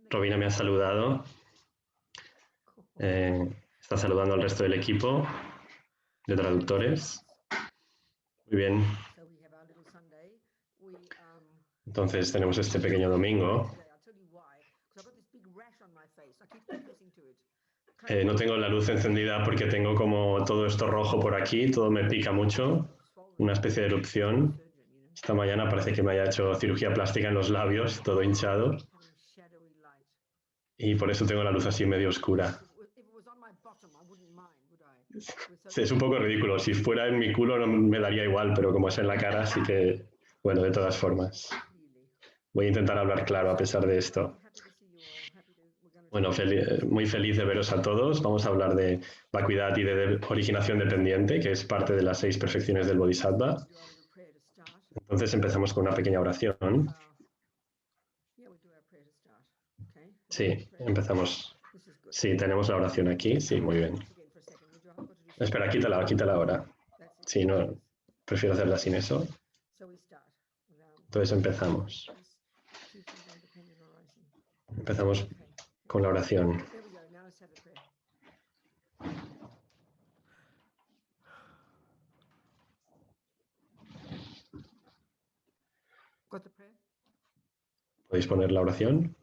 Robina me ha saludado. Está saludando al resto del equipo de traductores. Muy bien. Entonces tenemos este pequeño domingo. No tengo la luz encendida porque tengo como todo esto rojo por aquí, todo me pica mucho, una especie de erupción. Esta mañana parece que me haya hecho cirugía plástica en los labios, todo hinchado. Y por eso tengo la luz así medio oscura. Es un poco ridículo, si fuera en mi culo no me daría igual, pero como es en la cara, así que, bueno, de todas formas. Voy a intentar hablar claro a pesar de esto. Bueno, muy feliz de veros a todos. Vamos a hablar de vacuidad y de originación dependiente, que es parte de las 6 perfecciones del Bodhisattva. Entonces empezamos con una pequeña oración. Sí, empezamos. Sí, tenemos la oración aquí. Sí, muy bien. Espera, quítala ahora. Sí, no, prefiero hacerla sin eso. Entonces empezamos. Empezamos con la oración. ¿Podéis poner la oración?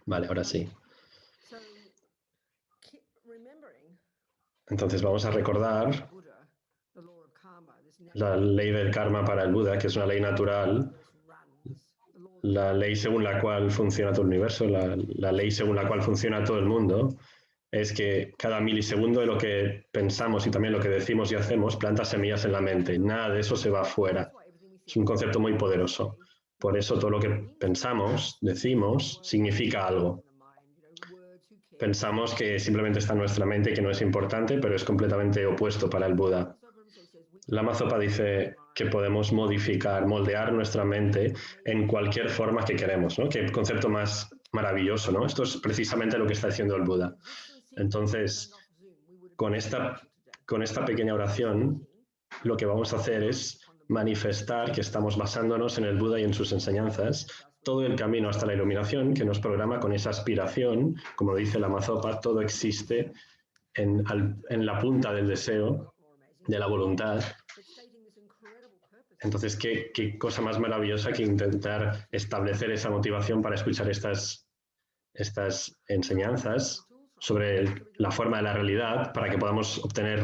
Vale, ahora sí. Entonces vamos a recordar la ley del karma para el Buda, que es una ley natural, la ley según la cual funciona todo el universo, la ley según la cual funciona todo el mundo, es que cada milisegundo de lo que pensamos y también lo que decimos y hacemos planta semillas en la mente. Nada de eso se va afuera. Es un concepto muy poderoso. Por eso todo lo que pensamos, decimos, significa algo. Pensamos que simplemente está en nuestra mente y que no es importante, pero es completamente opuesto para el Buda. Lama Zopa dice que podemos modificar, moldear nuestra mente en cualquier forma que queremos, ¿no? Qué concepto más maravilloso, ¿no? Esto es precisamente lo que está diciendo el Buda. Entonces, con esta pequeña oración, lo que vamos a hacer es manifestar que estamos basándonos en el Buda y en sus enseñanzas, todo el camino hasta la iluminación, que nos programa con esa aspiración, como dice Lama Zopa, todo existe en la punta del deseo, de la voluntad. Entonces, ¿qué cosa más maravillosa que intentar establecer esa motivación para escuchar estas enseñanzas sobre la forma de la realidad para que podamos obtener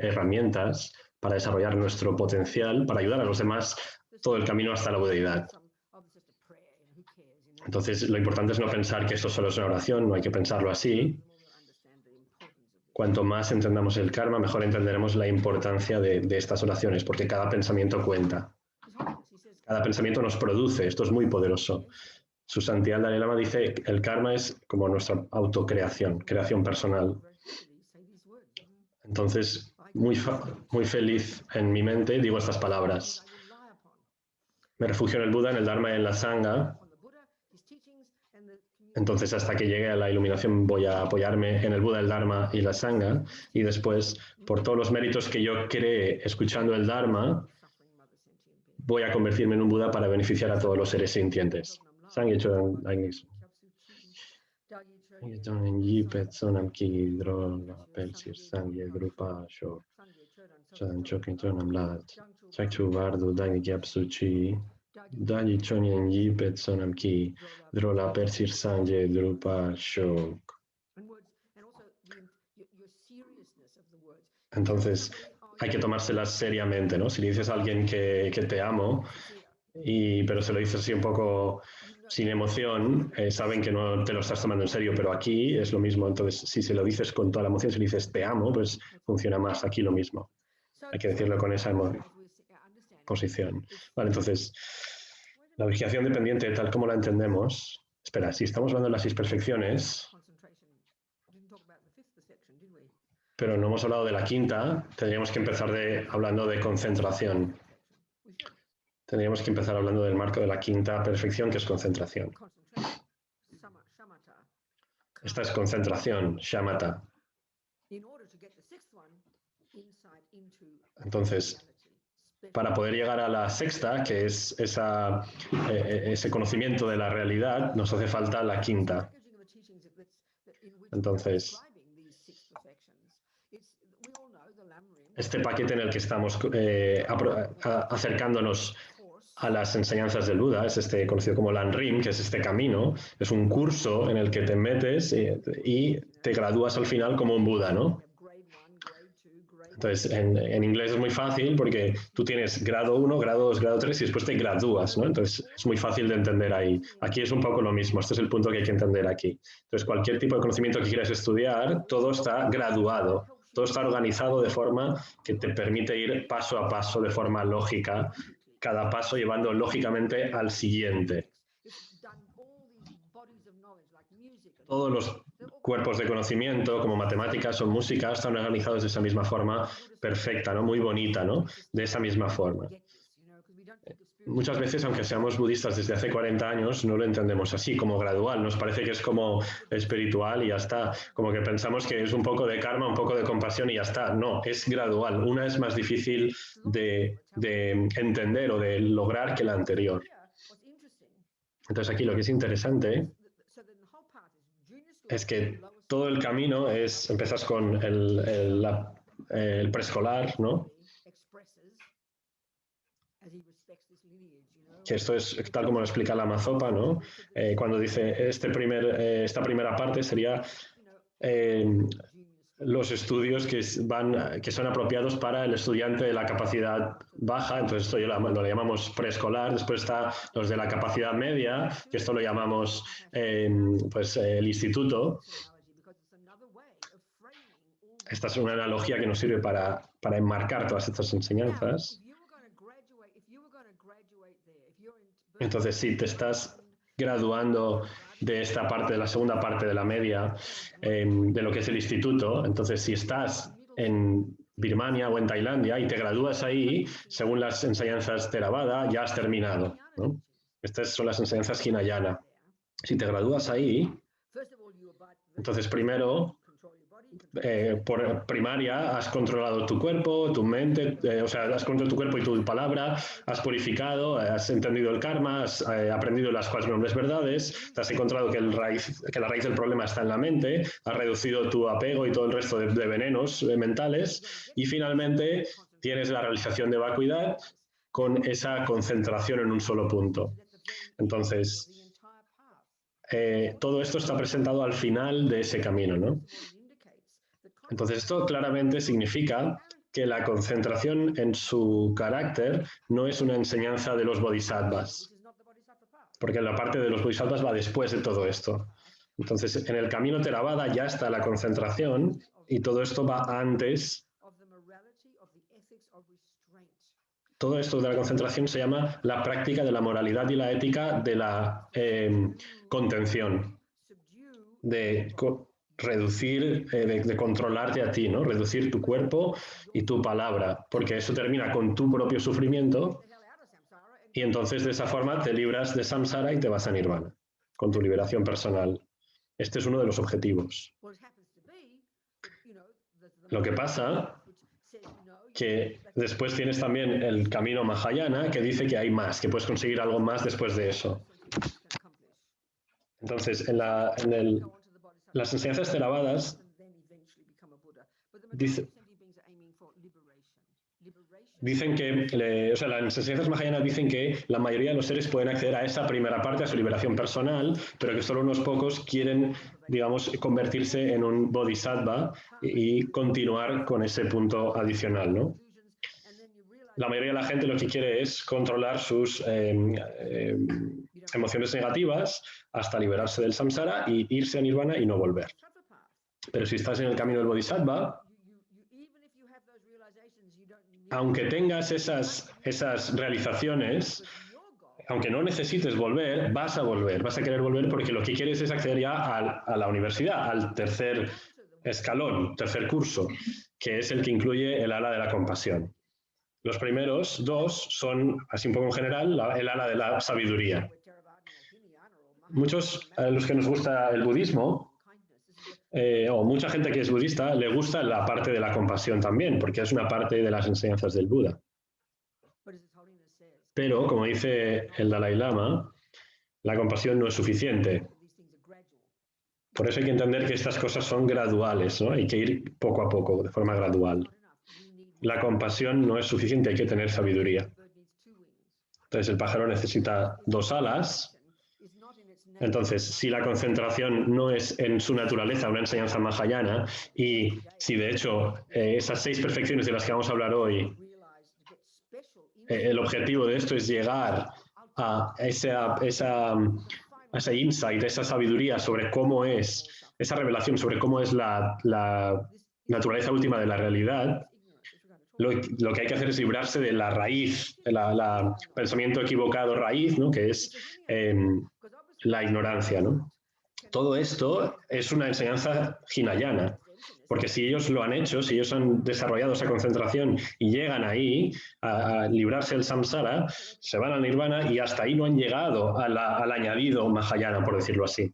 herramientas para desarrollar nuestro potencial, para ayudar a los demás todo el camino hasta la budeidad. Entonces, lo importante es no pensar que esto solo es una oración, no hay que pensarlo así. Cuanto más entendamos el karma, mejor entenderemos la importancia de estas oraciones, porque cada pensamiento cuenta. Cada pensamiento nos produce, esto es muy poderoso. Su Santidad Dalai Lama dice que el karma es como nuestra autocreación, creación personal. Entonces, muy feliz en mi mente, digo estas palabras. Me refugio en el Buda, en el Dharma y en la Sangha. Entonces, hasta que llegue a la iluminación, voy a apoyarme en el Buda, el Dharma y la Sangha. Y después, por todos los méritos que yo cree escuchando el Dharma, voy a convertirme en un Buda para beneficiar a todos los seres sintientes. Sangye Chodan Yi Petsonam Ki Drola Persir Sangye Drupa Sho Chodan Chokin Chonam Lat Chakchu Vardu Dangi Gyap Suchi Dangi Chonyen Yi Petsonam Ki Drola Persir Sangye Drupa Sho. Entonces, hay que tomárselas seriamente, ¿no? Si le dices a alguien que te amo, pero se lo dices así un poco sin emoción, saben que no te lo estás tomando en serio, pero aquí es lo mismo. Entonces, si se lo dices con toda la emoción, si le dices te amo, pues funciona más. Aquí lo mismo. Hay que decirlo con esa posición. Vale, entonces, la originación dependiente, tal como la entendemos. Espera, si estamos hablando de las 6 perfecciones, pero no hemos hablado de la quinta, tendríamos que empezar hablando de concentración. Tendríamos que empezar hablando del marco de la quinta perfección, que es concentración. Esta es concentración, shamatha. Entonces, para poder llegar a la sexta, que es ese conocimiento de la realidad, nos hace falta la quinta. Entonces, este paquete en el que estamos acercándonos a las enseñanzas del Buda es este conocido como Lanrim, que es este camino, es un curso en el que te metes y te gradúas al final como un Buda, ¿no? Entonces, en inglés es muy fácil porque tú tienes grado 1, grado 2, grado 3 y después te gradúas, ¿no? Entonces, es muy fácil de entender ahí. Aquí es un poco lo mismo, este es el punto que hay que entender aquí. Entonces, cualquier tipo de conocimiento que quieras estudiar, todo está graduado, todo está organizado de forma que te permite ir paso a paso, de forma lógica, cada paso llevando lógicamente al siguiente. Todos los cuerpos de conocimiento, como matemáticas o música, están organizados de esa misma forma perfecta, ¿no? Muy bonita, ¿no? De esa misma forma. Muchas veces, aunque seamos budistas desde hace 40 años, no lo entendemos así, como gradual. Nos parece que es como espiritual y ya está. Como que pensamos que es un poco de karma, un poco de compasión y ya está. No, es gradual. Una es más difícil de entender o de lograr que la anterior. Entonces aquí lo que es interesante es que todo el camino es, empiezas con el preescolar, ¿no? Que esto es tal como lo explica la Mazopa, ¿no? Cuando dice esta primera parte sería los estudios que son apropiados para el estudiante de la capacidad baja, entonces esto lo llamamos preescolar, después está los de la capacidad media, que esto lo llamamos pues, el instituto. Esta es una analogía que nos sirve para enmarcar todas estas enseñanzas. Entonces, si te estás graduando de esta parte, de la segunda parte de la media, de lo que es el instituto, entonces si estás en Birmania o en Tailandia y te gradúas ahí, según las enseñanzas Theravada, ya has terminado, ¿no? Estas son las enseñanzas Hinayana. Si te gradúas ahí, entonces primero, por primaria, has controlado tu cuerpo, tu mente, o sea, has controlado tu cuerpo y tu palabra, has purificado, has entendido el karma, has aprendido las 4 nobles verdades, te has encontrado que la raíz del problema está en la mente, has reducido tu apego y todo el resto de venenos mentales, y finalmente tienes la realización de vacuidad con esa concentración en un solo punto. Entonces, todo esto está presentado al final de ese camino, ¿no? Entonces, esto claramente significa que la concentración en su carácter no es una enseñanza de los bodhisattvas, porque la parte de los bodhisattvas va después de todo esto. Entonces, en el camino Theravada ya está la concentración y todo esto va antes. Todo esto de la concentración se llama la práctica de la moralidad y la ética de la contención, de reducir, de controlarte a ti, ¿no? Reducir tu cuerpo y tu palabra, porque eso termina con tu propio sufrimiento y entonces de esa forma te libras de samsara y te vas a nirvana, con tu liberación personal. Este es uno de los objetivos. Lo que pasa que después tienes también el camino Mahayana, que dice que hay más, que puedes conseguir algo más después de eso. Entonces, las enseñanzas Theravadas dicen que, o sea, las enseñanzas Mahayana dicen que la mayoría de los seres pueden acceder a esa primera parte, a su liberación personal, pero que solo unos pocos quieren, digamos, convertirse en un bodhisattva y continuar con ese punto adicional, ¿no? La mayoría de la gente lo que quiere es controlar sus emociones negativas hasta liberarse del samsara y irse a nirvana y no volver. Pero si estás en el camino del bodhisattva, aunque tengas esas realizaciones, aunque no necesites volver, vas a querer volver porque lo que quieres es acceder ya a la universidad, al tercer escalón, tercer curso, que es el que incluye el ala de la compasión. Los primeros dos son, así un poco en general, el ala de la sabiduría. Muchos, a los que nos gusta el budismo, o mucha gente que es budista, le gusta la parte de la compasión también, porque es una parte de las enseñanzas del Buda. Pero, como dice el Dalai Lama, la compasión no es suficiente. Por eso hay que entender que estas cosas son graduales, ¿no? Hay que ir poco a poco, de forma gradual. La compasión no es suficiente, hay que tener sabiduría. Entonces el pájaro necesita 2 alas. Entonces, si la concentración no es en su naturaleza una enseñanza mahayana, y si de hecho esas 6 perfecciones de las que vamos a hablar hoy, el objetivo de esto es llegar a ese insight, esa sabiduría sobre cómo es, esa revelación sobre cómo es la naturaleza última de la realidad, lo que hay que hacer es librarse de la raíz, del pensamiento equivocado raíz, ¿no? Que es la ignorancia, ¿no? Todo esto es una enseñanza hinayana, porque si ellos lo han hecho, si ellos han desarrollado esa concentración y llegan ahí a librarse del samsara, se van al nirvana y hasta ahí no han llegado al añadido mahayana, por decirlo así.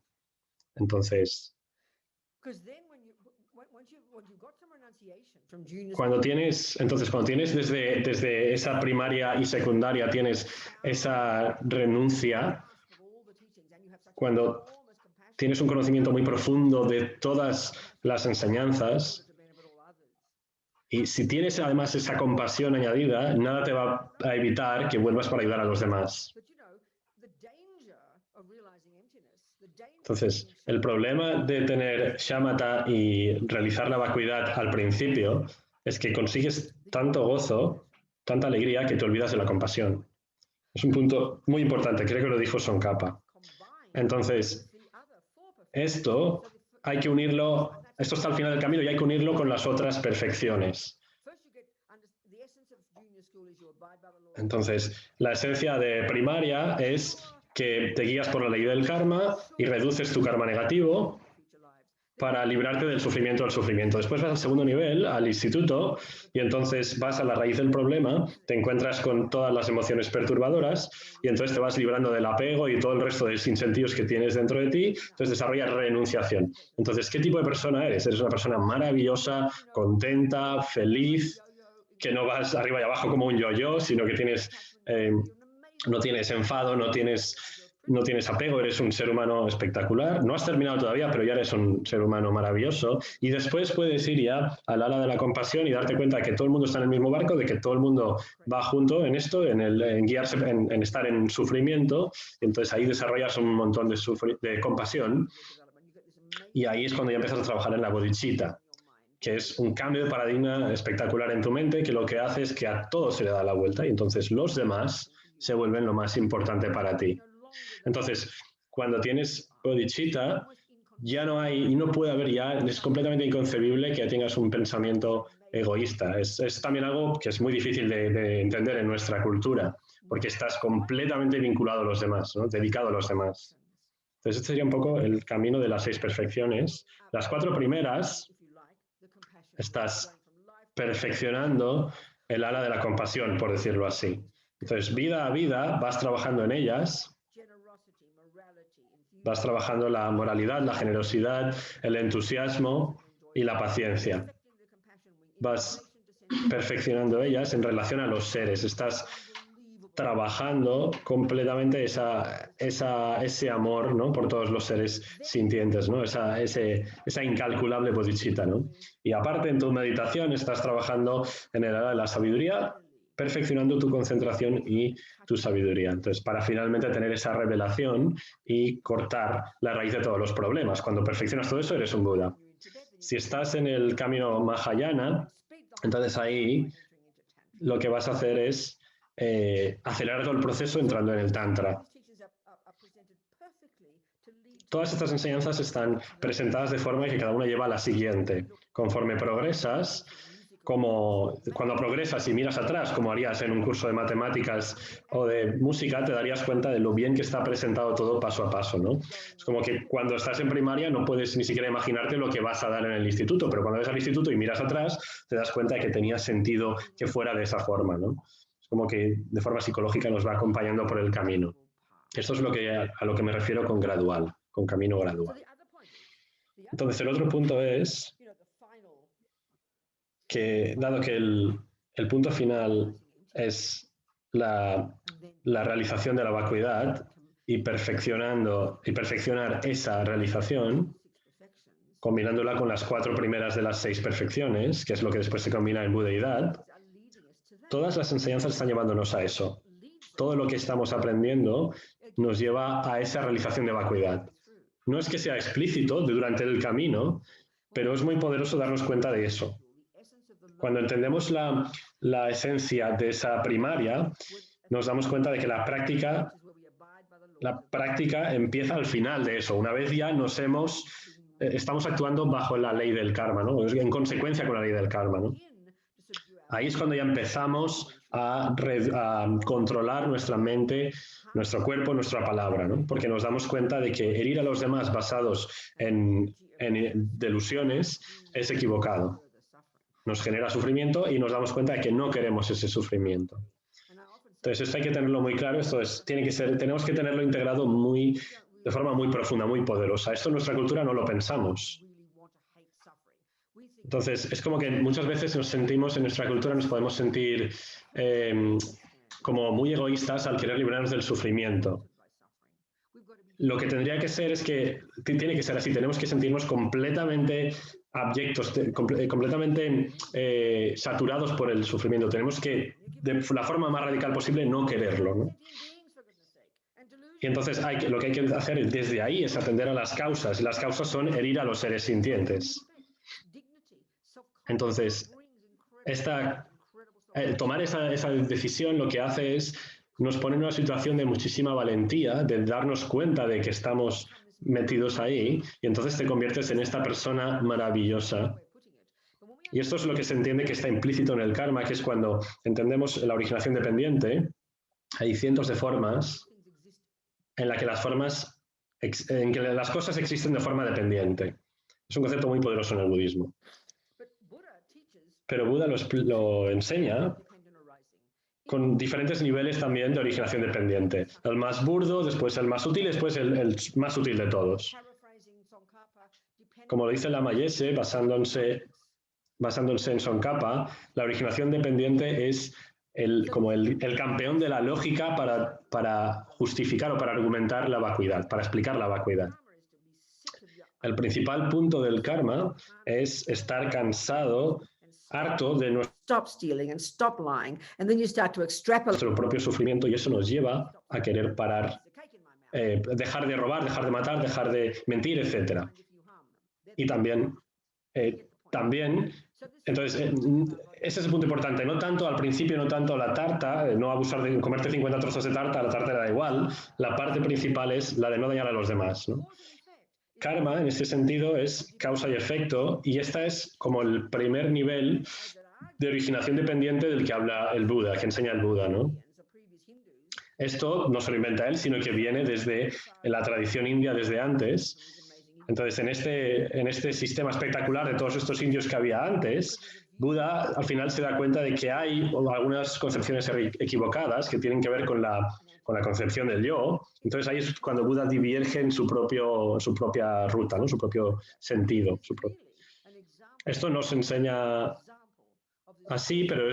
Entonces, cuando tienes desde esa primaria y secundaria, tienes esa renuncia, cuando tienes un conocimiento muy profundo de todas las enseñanzas, y si tienes además esa compasión añadida, nada te va a evitar que vuelvas para ayudar a los demás. Entonces, el problema de tener shamatha y realizar la vacuidad al principio es que consigues tanto gozo, tanta alegría, que te olvidas de la compasión. Es un punto muy importante, creo que lo dijo Tsongkhapa. Entonces, esto hay que unirlo, esto está al final del camino y hay que unirlo con las otras perfecciones. Entonces, la esencia de primaria es que te guías por la ley del karma y reduces tu karma negativo para librarte del sufrimiento. Después vas al segundo nivel, al instituto, y entonces vas a la raíz del problema, te encuentras con todas las emociones perturbadoras y entonces te vas librando del apego y todo el resto de sinsentidos que tienes dentro de ti, entonces desarrollas renunciación. Entonces, ¿qué tipo de persona eres? Eres una persona maravillosa, contenta, feliz, que no vas arriba y abajo como un yo-yo, sino que no tienes enfado, no tienes apego, eres un ser humano espectacular. No has terminado todavía, pero ya eres un ser humano maravilloso. Y después puedes ir ya al ala de la compasión y darte cuenta de que todo el mundo está en el mismo barco, de que todo el mundo va junto en esto, en guiarse, en estar en sufrimiento. Y entonces ahí desarrollas un montón de compasión. Y ahí es cuando ya empiezas a trabajar en la bodhicitta, que es un cambio de paradigma espectacular en tu mente, que lo que hace es que a todo se le da la vuelta y entonces los demás se vuelven lo más importante para ti. Entonces, cuando tienes bodhicitta, ya no hay, y no puede haber ya, es completamente inconcebible que tengas un pensamiento egoísta. Es también algo que es muy difícil de entender en nuestra cultura, porque estás completamente vinculado a los demás, ¿no? Dedicado a los demás. Entonces, este sería un poco el camino de las 6 perfecciones. Las 4 primeras, estás perfeccionando el ala de la compasión, por decirlo así. Entonces, vida a vida, vas trabajando en ellas, vas trabajando la moralidad, la generosidad, el entusiasmo y la paciencia. Vas perfeccionando ellas en relación a los seres. Estás trabajando completamente ese amor, ¿no? Por todos los seres sintientes, ¿no? Esa incalculable bodhicitta, ¿no? Y aparte, en tu meditación estás trabajando en el área de la sabiduría, perfeccionando tu concentración y tu sabiduría. Entonces, para finalmente tener esa revelación y cortar la raíz de todos los problemas. Cuando perfeccionas todo eso, eres un Buda. Si estás en el camino Mahayana, entonces ahí lo que vas a hacer es acelerar todo el proceso entrando en el Tantra. Todas estas enseñanzas están presentadas de forma que cada una lleva a la siguiente. Conforme progresas, como cuando progresas y miras atrás, como harías en un curso de matemáticas o de música, te darías cuenta de lo bien que está presentado todo paso a paso, ¿no? Es como que cuando estás en primaria no puedes ni siquiera imaginarte lo que vas a dar en el instituto, pero cuando ves al instituto y miras atrás, te das cuenta de que tenía sentido que fuera de esa forma, ¿no? Es como que de forma psicológica nos va acompañando por el camino. Esto es a lo que me refiero con gradual, con camino gradual. Entonces, el otro punto es que, dado que el punto final es la realización de la vacuidad y perfeccionar esa realización, combinándola con las 4 primeras de las 6 perfecciones, que es lo que después se combina en budeidad, todas las enseñanzas están llevándonos a eso. Todo lo que estamos aprendiendo nos lleva a esa realización de vacuidad. No es que sea explícito durante el camino, pero es muy poderoso darnos cuenta de eso. Cuando entendemos la esencia de esa primaria, nos damos cuenta de que la práctica empieza al final de eso. Una vez ya estamos actuando bajo la ley del karma, ¿no? En consecuencia con la ley del karma, ¿no? Ahí es cuando ya empezamos a controlar nuestra mente, nuestro cuerpo, nuestra palabra, ¿no? Porque nos damos cuenta de que herir a los demás basados en delusiones es equivocado. Nos genera sufrimiento y nos damos cuenta de que no queremos ese sufrimiento. Entonces, esto hay que tenerlo muy claro. Tenemos que tenerlo integrado de forma muy profunda, muy poderosa. Esto en nuestra cultura no lo pensamos. Entonces, es como que muchas veces en nuestra cultura nos podemos sentir como muy egoístas al querer librarnos del sufrimiento. Lo que tendría que ser es que tiene que ser así, tenemos que sentirnos completamente abyectos, completamente saturados por el sufrimiento. Tenemos que, de la forma más radical posible, no quererlo, ¿no? Y entonces lo que hay que hacer desde ahí es atender a las causas, y las causas son herir a los seres sintientes. Entonces, tomar esa decisión lo que hace es nos pone en una situación de muchísima valentía, de darnos cuenta de que estamos metidos ahí, y entonces te conviertes en esta persona maravillosa. Y esto es lo que se entiende que está implícito en el karma, que es cuando entendemos la originación dependiente. Hay cientos de formas en las que las cosas existen de forma dependiente. Es un concepto muy poderoso en el budismo. Pero Buda lo enseña con diferentes niveles también de originación dependiente. El más burdo, después el más sutil, después el más sutil de todos. Como lo dice Lama Yeshe, basándose en Tsongkhapa, la originación dependiente es como el campeón de la lógica para justificar o para argumentar la vacuidad, para explicar la vacuidad. El principal punto del karma es estar cansado, harto de nuestro propio sufrimiento, y eso nos lleva a querer parar, dejar de robar, dejar de matar, dejar de mentir, etc. Y también, entonces, ese es el punto importante. No tanto al principio, no tanto la tarta, no abusar de comerte 50 trozos de tarta, la tarta da igual. La parte principal es la de no dañar a los demás, ¿no? Karma, en este sentido, es causa y efecto, y esta es como el primer nivel de originación dependiente del que habla el Buda, que enseña el Buda, ¿no? Esto no se lo inventa él, sino que viene desde la tradición india desde antes. Entonces, en este sistema espectacular de todos estos indios que había antes, Buda al final se da cuenta de que hay algunas concepciones equivocadas que tienen que ver con la concepción del yo. Entonces ahí es cuando Buda diverge en su propia ruta, ¿no? Su propio sentido. Esto no se enseña así, pero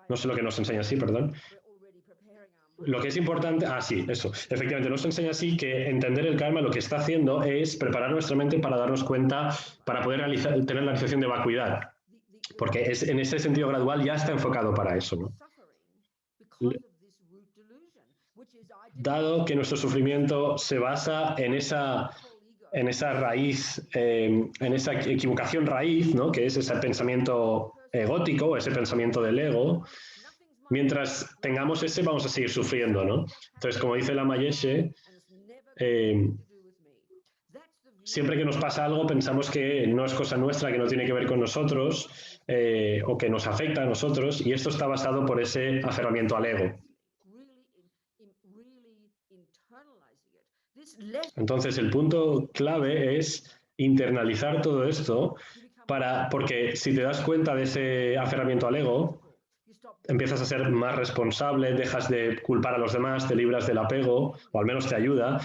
no sé lo que nos enseña así, perdón. Lo que es importante, sí, eso, efectivamente, nos enseña así que entender el karma lo que está haciendo es preparar nuestra mente para darnos cuenta, para poder tener la realización de vacuidad, porque en ese sentido gradual ya está enfocado para eso, ¿no? Dado que nuestro sufrimiento se basa en esa raíz, en esa equivocación raíz, ¿no? Que es ese pensamiento egótico, ese pensamiento del ego. Mientras tengamos ese, vamos a seguir sufriendo, ¿no? Entonces, como dice Lama Yeshe, siempre que nos pasa algo pensamos que no es cosa nuestra, que no tiene que ver con nosotros o que nos afecta a nosotros, y esto está basado por ese aferramiento al ego. Entonces, el punto clave es internalizar todo esto porque si te das cuenta de ese aferramiento al ego, empiezas a ser más responsable, dejas de culpar a los demás, te libras del apego, o al menos te ayuda,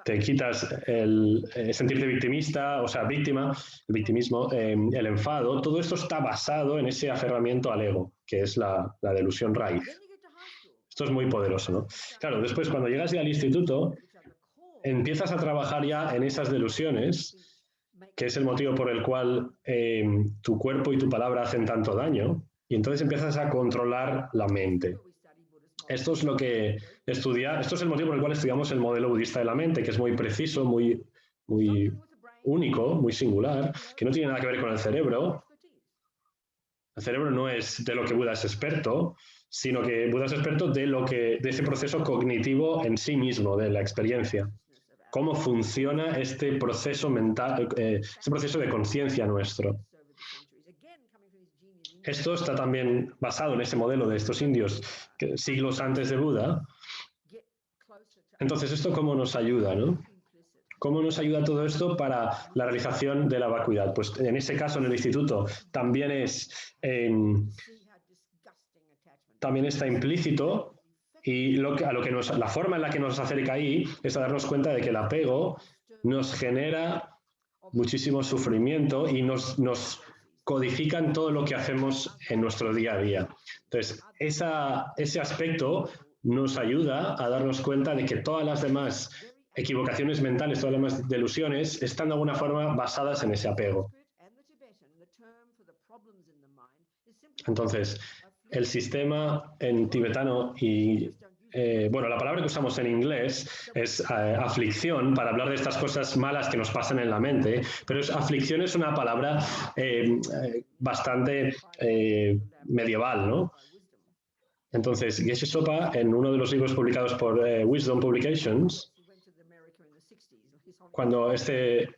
te quitas el sentirte victimista, o sea, víctima, el victimismo, el enfado, todo esto está basado en ese aferramiento al ego, que es la delusión raíz. Esto es muy poderoso, ¿no? Claro, después cuando llegas ya al instituto, empiezas a trabajar ya en esas delusiones, que es el motivo por el cual tu cuerpo y tu palabra hacen tanto daño, y entonces empiezas a controlar la mente. Esto es lo que esto es el motivo por el cual estudiamos el modelo budista de la mente, que es muy preciso, muy único, muy singular, que no tiene nada que ver con el cerebro. El cerebro no es de lo que Buda es experto, sino que Buda es experto de ese proceso cognitivo en sí mismo, de la experiencia. Cómo funciona este proceso mental, este proceso de conciencia nuestro. Esto está también basado en ese modelo de estos indios siglos antes de Buda. Entonces, ¿esto cómo nos ayuda, no? ¿Cómo nos ayuda todo esto para la realización de la vacuidad? Pues en ese caso, en el instituto, también está implícito, y la forma en la que nos acerca ahí es a darnos cuenta de que el apego nos genera muchísimo sufrimiento y nos codifica en todo lo que hacemos en nuestro día a día. Entonces, ese aspecto nos ayuda a darnos cuenta de que todas las demás equivocaciones mentales, todas las demás delusiones, están de alguna forma basadas en ese apego. Entonces, el sistema en tibetano y bueno, la palabra que usamos en inglés es aflicción para hablar de estas cosas malas que nos pasan en la mente, pero aflicción es una palabra bastante medieval, ¿no? Entonces, Geshe Sopa, en uno de los libros publicados por Wisdom Publications, cuando este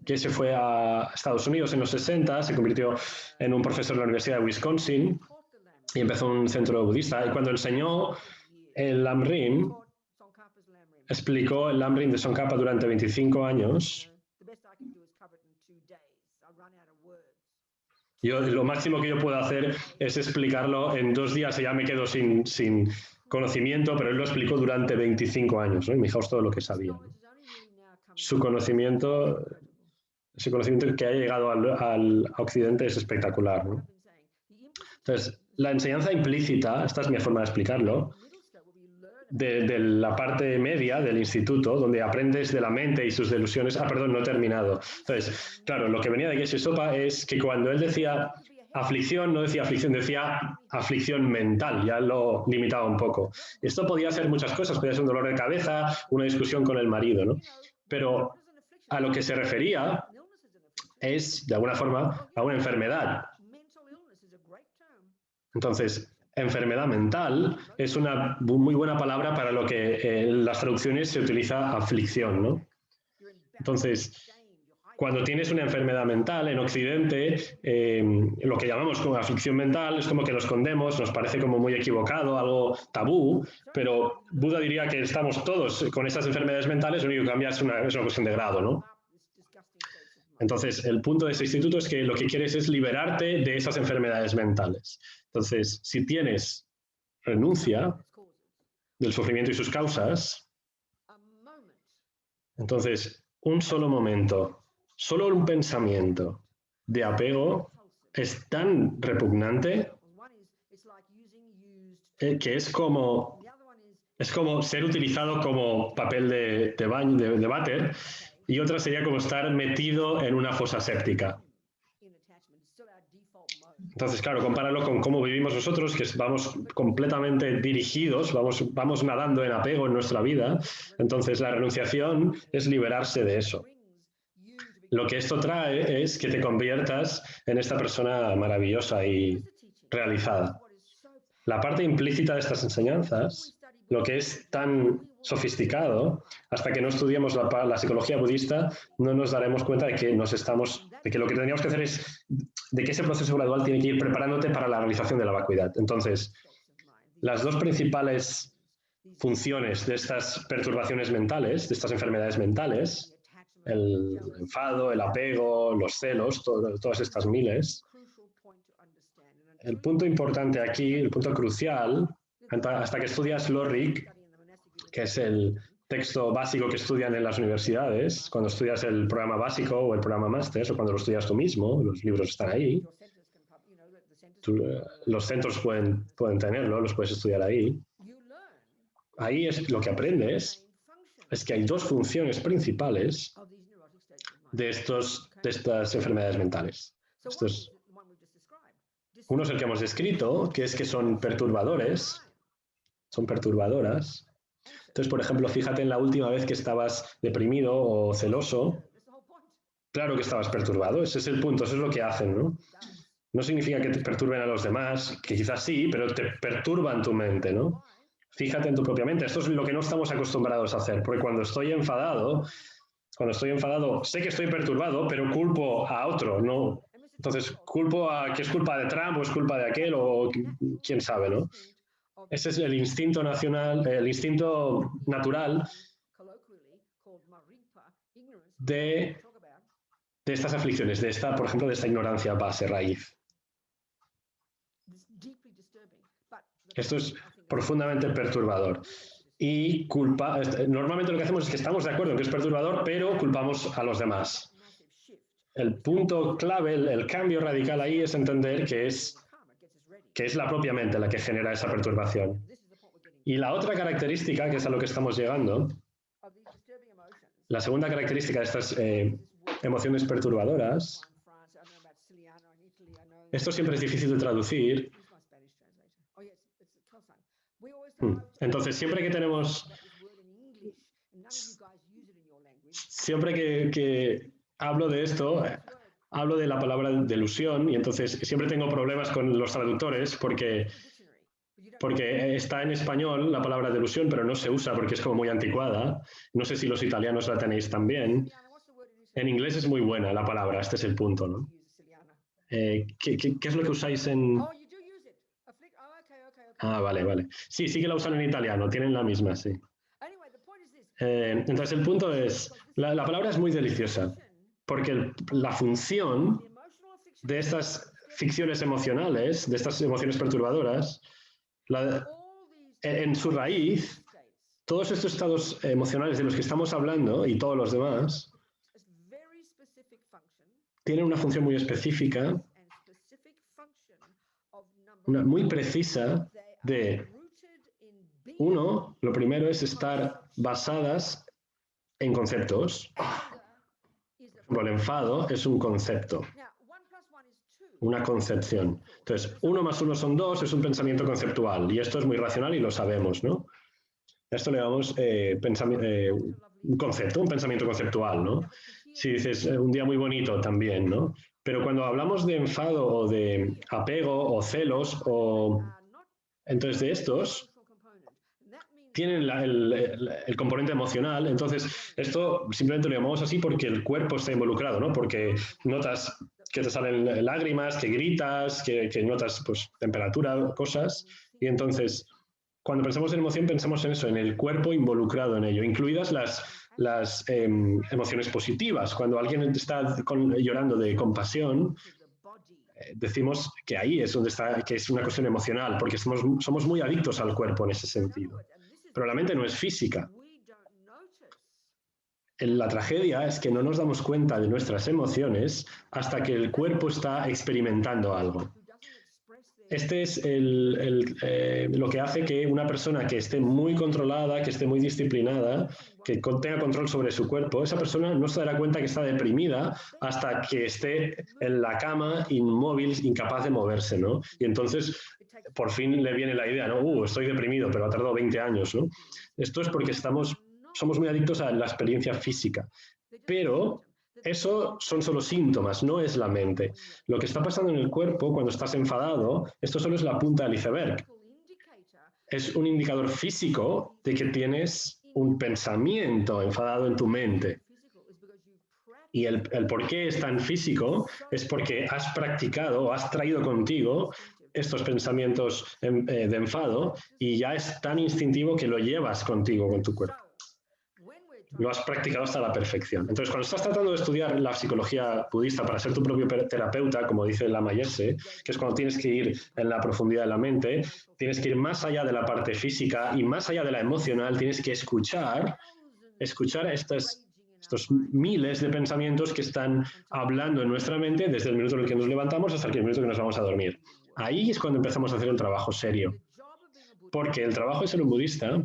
Geshe fue a Estados Unidos en los 60, se convirtió en un profesor de la Universidad de Wisconsin y empezó un centro budista. Y cuando enseñó el Lamrim, explicó el Lamrim de Tsongkhapa durante 25 años. Lo máximo que yo puedo hacer es explicarlo en 2 días y ya me quedo sin conocimiento, pero él lo explicó durante 25 años, ¿no? Y fijaos todo lo que sabía, ¿no? Su conocimiento que ha llegado al Occidente es espectacular, ¿no? Entonces, la enseñanza implícita, esta es mi forma de explicarlo, de la parte media del instituto, donde aprendes de la mente y sus delusiones. Perdón, no he terminado. Entonces, claro, lo que venía de Geshe Sopa es que cuando él decía aflicción, no decía aflicción, decía aflicción mental, ya lo limitaba un poco. Esto podía ser muchas cosas, podía ser un dolor de cabeza, una discusión con el marido, ¿no? Pero a lo que se refería es, de alguna forma, a una enfermedad. Entonces, enfermedad mental es una muy buena palabra para lo que en las traducciones se utiliza aflicción, ¿no? Entonces, cuando tienes una enfermedad mental en Occidente, lo que llamamos como aflicción mental es como que lo escondemos, nos parece como muy equivocado, algo tabú, pero Buda diría que estamos todos con esas enfermedades mentales, lo único que cambia es una cuestión de grado, ¿no? Entonces, el punto de este instituto es que lo que quieres es liberarte de esas enfermedades mentales. Entonces, si tienes renuncia del sufrimiento y sus causas, entonces, un solo momento, solo un pensamiento de apego es tan repugnante que es como ser utilizado como papel de baño, de váter, y otra sería como estar metido en una fosa séptica. Entonces, claro, compáralo con cómo vivimos nosotros, que vamos completamente dirigidos, vamos nadando en apego en nuestra vida. Entonces, la renunciación es liberarse de eso. Lo que esto trae es que te conviertas en esta persona maravillosa y realizada. La parte implícita de estas enseñanzas, lo que es tan sofisticado, hasta que no estudiemos la psicología budista, no nos daremos cuenta de que lo que tendríamos que hacer es de que ese proceso gradual tiene que ir preparándote para la realización de la vacuidad. Entonces, las 2 principales funciones de estas perturbaciones mentales, de estas enfermedades mentales, el enfado, el apego, los celos, todas estas miles. El punto importante aquí, el punto crucial, hasta que estudias Lorik, que es el texto básico que estudian en las universidades, cuando estudias el programa básico o el programa máster, o cuando lo estudias tú mismo, los libros están ahí. Los centros pueden tenerlo, los puedes estudiar ahí. Ahí es lo que aprendes, es que hay dos funciones principales de estas enfermedades mentales. Uno es el que hemos descrito, que es que son perturbadoras. Entonces, por ejemplo, fíjate en la última vez que estabas deprimido o celoso, claro que estabas perturbado, ese es el punto, eso es lo que hacen, ¿no? No significa que te perturben a los demás, que quizás sí, pero te perturban tu mente, ¿no? Fíjate en tu propia mente, esto es lo que no estamos acostumbrados a hacer, porque cuando estoy enfadado, sé que estoy perturbado, pero culpo a otro, ¿no? Entonces, culpo a que es culpa de Trump o es culpa de aquel o quién sabe, ¿no? Ese es el instinto natural de estas aflicciones, por ejemplo, de esta ignorancia base, raíz. Esto es profundamente perturbador. Y normalmente lo que hacemos es que estamos de acuerdo en que es perturbador, pero culpamos a los demás. El punto clave, el cambio radical ahí es entender que es la propia mente la que genera esa perturbación. Y la otra característica, que es a lo que estamos llegando, la segunda característica de estas emociones perturbadoras, esto siempre es difícil de traducir. Entonces, siempre que hablo de esto, hablo de la palabra delusión y entonces siempre tengo problemas con los traductores porque está en español la palabra delusión, pero no se usa porque es como muy anticuada. No sé si los italianos la tenéis también. En inglés es muy buena la palabra, este es el punto, ¿no? ¿Qué es lo que usáis en...? Ah, vale. Sí que la usan en italiano, tienen la misma, sí. Entonces el punto es, la palabra es muy deliciosa, porque la función de estas ficciones emocionales, de estas emociones perturbadoras, en su raíz, todos estos estados emocionales de los que estamos hablando y todos los demás, tienen una función muy específica, muy precisa de, uno, lo primero es estar basadas en conceptos. El enfado es un concepto, una concepción. Entonces, 1 más 1 son 2 es un pensamiento conceptual y esto es muy racional y lo sabemos, ¿no? Esto le llamamos un concepto, un pensamiento conceptual, ¿no? Si dices un día muy bonito también, ¿no? Pero cuando hablamos de enfado o de apego o celos entonces de estos tienen el componente emocional, entonces esto simplemente lo llamamos así porque el cuerpo está involucrado, ¿no? Porque notas que te salen lágrimas, que gritas, que notas pues, temperatura, cosas, y entonces cuando pensamos en emoción pensamos en eso, en el cuerpo involucrado en ello, incluidas las emociones positivas. Cuando alguien está llorando de compasión, decimos que ahí es donde está, que es una cuestión emocional, porque somos muy adictos al cuerpo en ese sentido. Pero la mente no es física. La tragedia es que no nos damos cuenta de nuestras emociones hasta que el cuerpo está experimentando algo. Este es lo que hace que una persona que esté muy controlada, que esté muy disciplinada, que tenga control sobre su cuerpo, esa persona no se dará cuenta que está deprimida hasta que esté en la cama, inmóvil, incapaz de moverse, ¿no? Y entonces, por fin le viene la idea, ¿no? Estoy deprimido, pero ha tardado 20 años, ¿no? Esto es porque somos muy adictos a la experiencia física. Pero eso son solo síntomas, no es la mente. Lo que está pasando en el cuerpo cuando estás enfadado, esto solo es la punta del iceberg. Es un indicador físico de que tienes un pensamiento enfadado en tu mente. Y el por qué es tan físico es porque has practicado o has traído contigo estos pensamientos de enfado y ya es tan instintivo que lo llevas contigo con tu cuerpo. Lo has practicado hasta la perfección. Entonces, cuando estás tratando de estudiar la psicología budista para ser tu propio terapeuta, como dice Lama Yese, que es cuando tienes que ir en la profundidad de la mente, tienes que ir más allá de la parte física y más allá de la emocional, tienes que escuchar escuchar estos miles de pensamientos que están hablando en nuestra mente desde el minuto en el que nos levantamos hasta el minuto en que nos vamos a dormir. Ahí es cuando empezamos a hacer el trabajo serio. Porque el trabajo de ser un budista,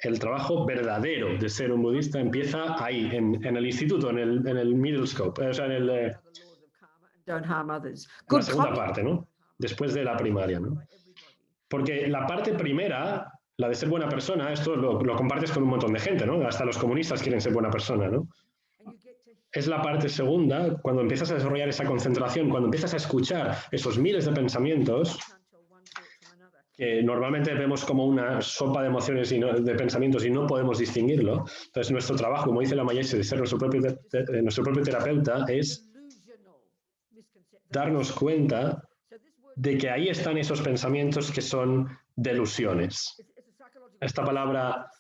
el trabajo verdadero de ser un budista empieza ahí, en el instituto, en el middle scope, o sea, en la segunda parte, ¿no? Después de la primaria, ¿no? Porque la parte primera, la de ser buena persona, esto lo compartes con un montón de gente, ¿no? Hasta los comunistas quieren ser buena persona, ¿no? Es la parte segunda, cuando empiezas a desarrollar esa concentración, cuando empiezas a escuchar esos miles de pensamientos, que normalmente vemos como una sopa de emociones y de pensamientos y no podemos distinguirlo. Entonces, nuestro trabajo, como dice la Mayese, de ser nuestro propio terapeuta, es darnos cuenta de que ahí están esos pensamientos que son delusiones. Esta palabra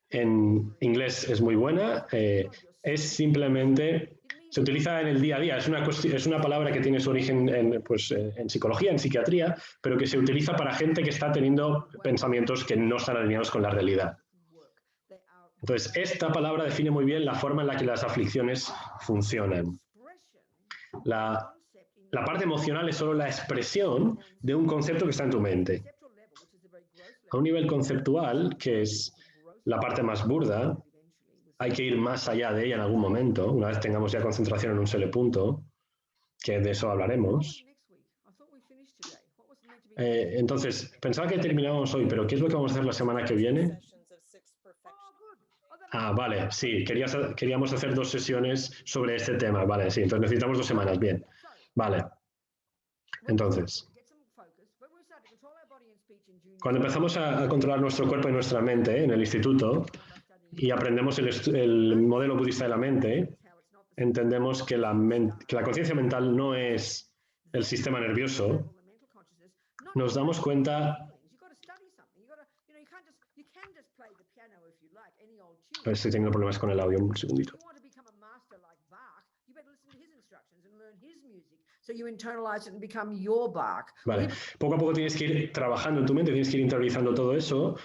en inglés es muy buena, es simplemente, se utiliza en el día a día, es una palabra que tiene su origen en psicología, en psiquiatría, pero que se utiliza para gente que está teniendo pensamientos que no están alineados con la realidad. Entonces, esta palabra define muy bien la forma en la que las aflicciones funcionan. La parte emocional es solo la expresión de un concepto que está en tu mente. A un nivel conceptual, que es la parte más burda, hay que ir más allá de ella en algún momento, una vez tengamos ya concentración en un solo punto, que de eso hablaremos. Entonces, pensaba que terminábamos hoy, pero ¿qué es lo que vamos a hacer la semana que viene? Ah, vale, sí, queríamos hacer 2 sesiones sobre este tema, vale, sí, entonces necesitamos 2 semanas, bien, vale. Entonces, cuando empezamos a controlar nuestro cuerpo y nuestra mente en el instituto y aprendemos el modelo budista de la mente, entendemos que la conciencia mental no es el sistema nervioso. Nos damos cuenta. A ver, estoy teniendo problemas con el audio, un segundito. Vale, poco a poco tienes que ir trabajando en tu mente, tienes que ir interiorizando todo eso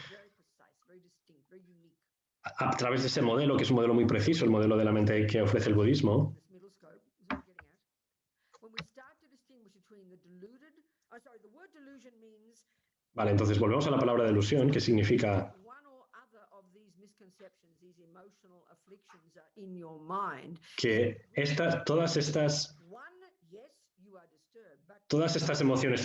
a través de ese modelo, que es un modelo muy preciso, el modelo de la mente que ofrece el budismo. Vale, entonces volvemos a la palabra delusión, que significa que todas estas emociones,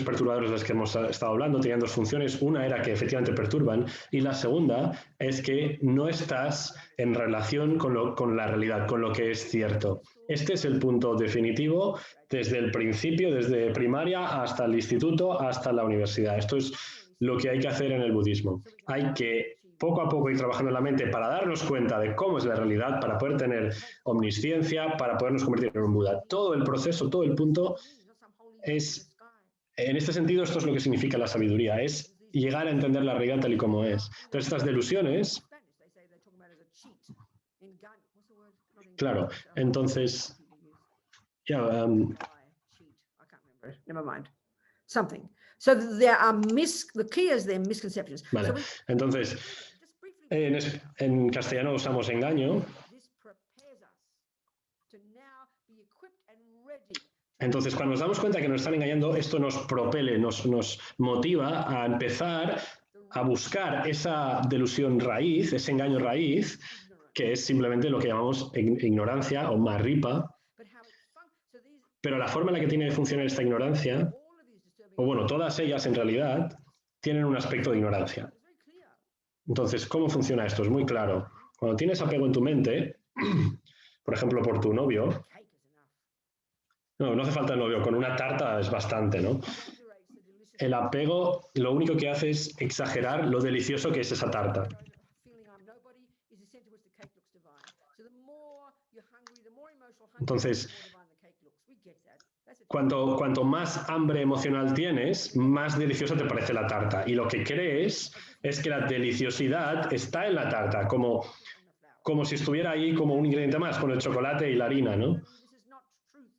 perturbadoras de las que hemos estado hablando, tenían 2 funciones. Una era que efectivamente perturban y la segunda es que no estás en relación con la realidad, con lo que es cierto. Este es el punto definitivo desde el principio, desde primaria hasta el instituto, hasta la universidad. Esto es lo que hay que hacer en el budismo. Hay que poco a poco ir trabajando en la mente para darnos cuenta de cómo es la realidad, para poder tener omnisciencia, para podernos convertir en un Buda. Todo el proceso, todo el punto es, en este sentido, esto es lo que significa la sabiduría, es llegar a entender la realidad tal y como es. Entonces, estas delusiones, claro, entonces, Vale, entonces, en castellano usamos engaño. Entonces, cuando nos damos cuenta que nos están engañando, esto nos propele, nos motiva a empezar a buscar esa delusión raíz, ese engaño raíz, que es simplemente lo que llamamos ignorancia o maripa. Pero la forma en la que tiene que funcionar esta ignorancia, o bueno, todas ellas en realidad, tienen un aspecto de ignorancia. Entonces, ¿cómo funciona esto? Es muy claro. Cuando tienes apego en tu mente, por ejemplo, por tu novio, no hace falta el novio, con una tarta es bastante, ¿no? El apego lo único que hace es exagerar lo delicioso que es esa tarta. Entonces, cuanto más hambre emocional tienes, más deliciosa te parece la tarta. Y lo que crees es que la deliciosidad está en la tarta, como si estuviera ahí como un ingrediente más, con el chocolate y la harina, ¿no?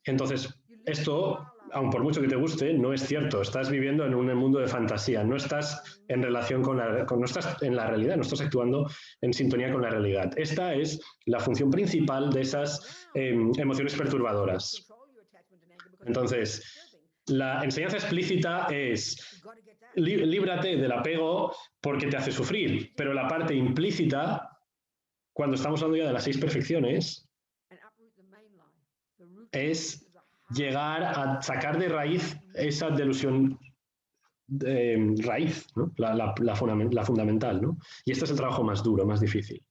Entonces, esto aun por mucho que te guste, no es cierto. Estás viviendo en un mundo de fantasía, no estás en relación no estás en la realidad, no estás actuando en sintonía con la realidad. Esta es la función principal de esas emociones perturbadoras. Entonces, la enseñanza explícita es líbrate del apego porque te hace sufrir, pero la parte implícita, cuando estamos hablando ya de las 6 perfecciones, es llegar a sacar de raíz esa delusión raíz, ¿no? La fundamental, ¿no? Y este es el trabajo más duro, más difícil.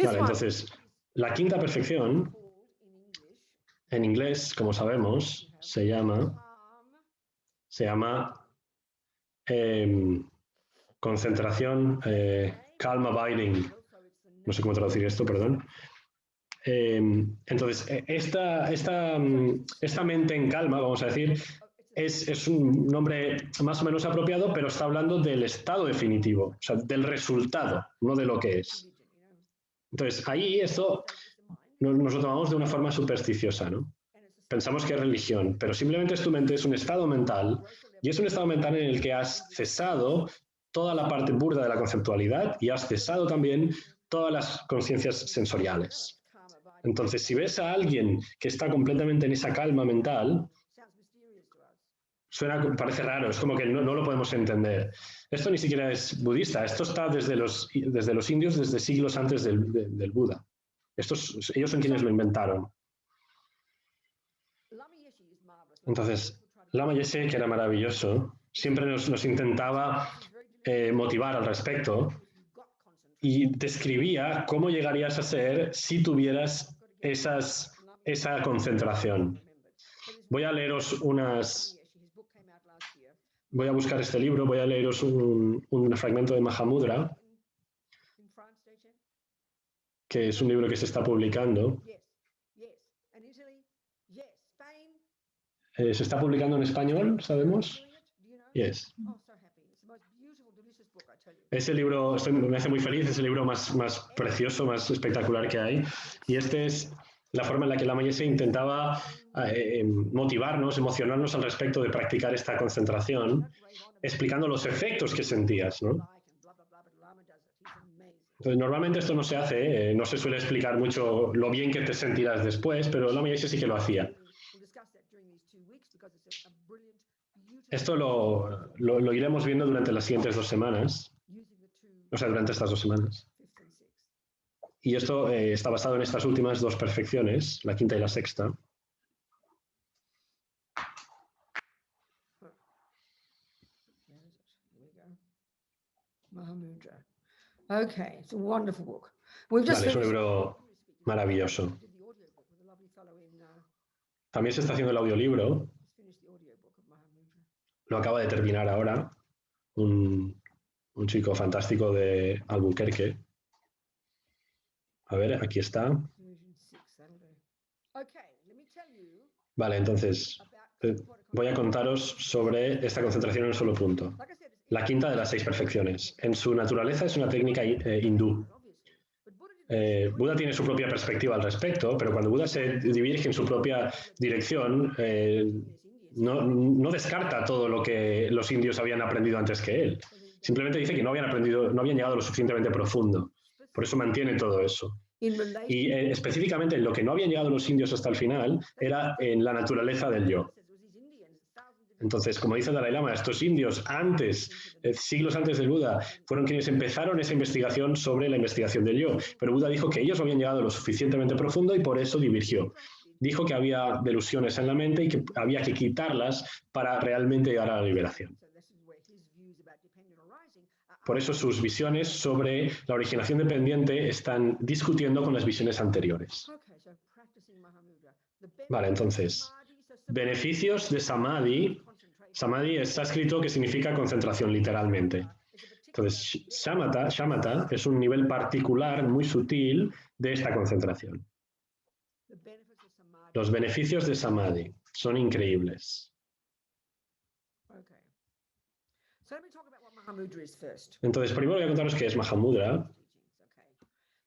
Vale, entonces, la quinta perfección, en inglés, como sabemos, se llama concentración, calm abiding, no sé cómo traducir esto, perdón. Entonces, esta mente en calma, vamos a decir, es un nombre más o menos apropiado, pero está hablando del estado definitivo, o sea, del resultado, no de lo que es. Entonces, ahí esto nos lo tomamos de una forma supersticiosa, ¿no? Pensamos que es religión, pero simplemente tu mente es un estado mental y es un estado mental en el que has cesado toda la parte burda de la conceptualidad y has cesado también todas las conciencias sensoriales. Entonces, si ves a alguien que está completamente en esa calma mental, parece raro, es como que no lo podemos entender. Esto ni siquiera es budista, esto está desde los indios, desde siglos antes del Buda. Ellos son quienes lo inventaron. Entonces, Lama Yeshe, que era maravilloso, siempre nos intentaba motivar al respecto y describía cómo llegarías a ser si tuvieras esa concentración. Voy a leeros voy a buscar este libro, voy a leeros un fragmento de Mahamudra, que es un libro que se está publicando. ¿Se está publicando en español, sabemos? Yes. Ese libro me hace muy feliz, es el libro más precioso, más espectacular que hay. Y esta es la forma en la que Lama Yeshe intentaba motivarnos, emocionarnos al respecto de practicar esta concentración, explicando los efectos que sentías, ¿no? Entonces, normalmente esto no se hace, no se suele explicar mucho lo bien que te sentirás después, pero Lama Yeshe sí que lo hacía. Esto lo iremos viendo durante las siguientes 2 semanas, o sea, durante estas 2 semanas. Y esto está basado en estas últimas 2 perfecciones, la quinta y la sexta. Okay, it's a wonderful book. Vale, es un libro maravilloso. También se está haciendo el audiolibro. Lo acaba de terminar ahora un chico fantástico de Albuquerque. A ver, aquí está. Vale, entonces voy a contaros sobre esta concentración en un solo punto. La quinta de las 6 perfecciones. En su naturaleza es una técnica hindú. Buda tiene su propia perspectiva al respecto, pero cuando Buda se dirige en su propia dirección, no descarta todo lo que los indios habían aprendido antes que él. Simplemente dice que no habían llegado lo suficientemente profundo. Por eso mantiene todo eso. Y específicamente lo que no habían llegado los indios hasta el final era en la naturaleza del yo. Entonces, como dice Dalai Lama, estos indios siglos antes del Buda, fueron quienes empezaron esa investigación sobre la investigación del yo. Pero Buda dijo que ellos no habían llegado lo suficientemente profundo y por eso divergió. Dijo que había delusiones en la mente y que había que quitarlas para realmente llegar a la liberación. Por eso sus visiones sobre la originación dependiente están discutiendo con las visiones anteriores. Vale, entonces, beneficios de Samadhi. Samadhi está escrito que significa concentración, literalmente. Entonces, shamatha es un nivel particular, muy sutil, de esta concentración. Los beneficios de Samadhi son increíbles. Entonces, primero voy a contaros qué es Mahamudra.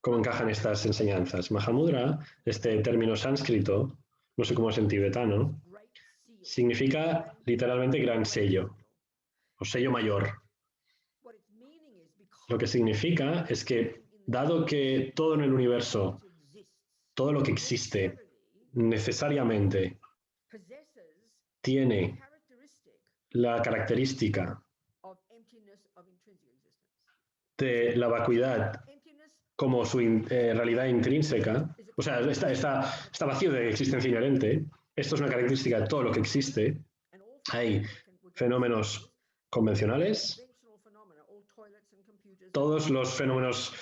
cómo encajan estas enseñanzas. Mahamudra, este término sánscrito, no sé cómo es en tibetano, significa literalmente gran sello o sello mayor. Lo que significa es que, dado que todo en el universo, todo lo que existe, necesariamente tiene la característica de la vacuidad como su realidad intrínseca, o sea, está vacío de existencia inherente. Esto es una característica de todo lo que existe. Hay fenómenos convencionales, todos los fenómenos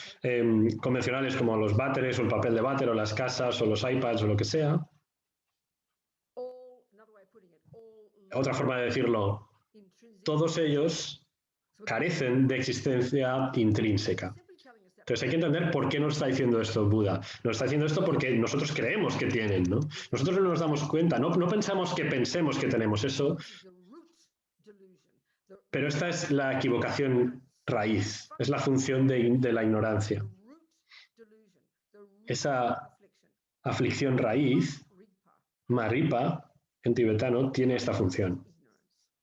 convencionales como los váteres o el papel de váter o las casas o los iPads o lo que sea. Otra forma de decirlo, todos ellos carecen de existencia intrínseca. Entonces hay que entender por qué nos está diciendo esto Buda. Nos está diciendo esto porque nosotros creemos que tienen, ¿no? Nosotros no nos damos cuenta, no pensamos que tenemos eso, pero esta es la equivocación raíz, es la función de la ignorancia. Esa aflicción raíz, maripa, en tibetano, tiene esta función,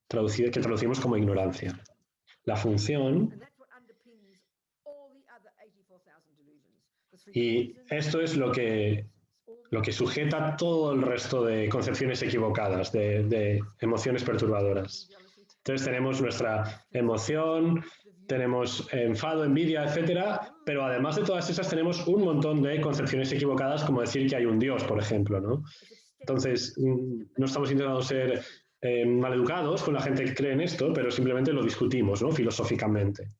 que traducimos como ignorancia. La función, y esto es lo que sujeta todo el resto de concepciones equivocadas, de emociones perturbadoras. Entonces tenemos nuestra emoción, tenemos enfado, envidia, etcétera, pero además de todas esas tenemos un montón de concepciones equivocadas, como decir que hay un Dios, por ejemplo, ¿no? Entonces, no estamos intentando ser maleducados con la gente que cree en esto, pero simplemente lo discutimos, ¿no? Filosóficamente.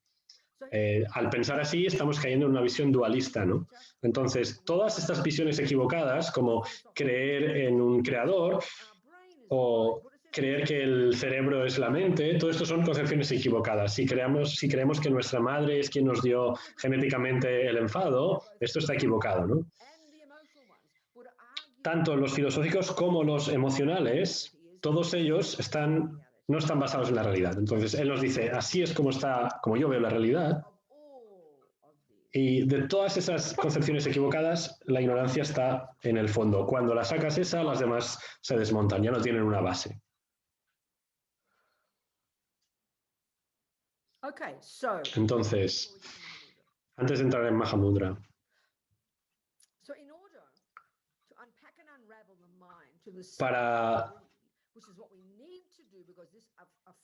Al pensar así, estamos cayendo en una visión dualista, ¿no? Entonces, todas estas visiones equivocadas, como creer en un creador o creer que el cerebro es la mente, todo esto son concepciones equivocadas. Si creemos que nuestra madre es quien nos dio genéticamente el enfado, esto está equivocado, ¿no? Tanto los filosóficos como los emocionales, todos ellos no están basados en la realidad. Entonces, él nos dice, así es como yo veo la realidad. Y de todas esas concepciones equivocadas, la ignorancia está en el fondo. Cuando la sacas esa, las demás se desmontan, ya no tienen una base. Entonces, antes de entrar en Mahamudra,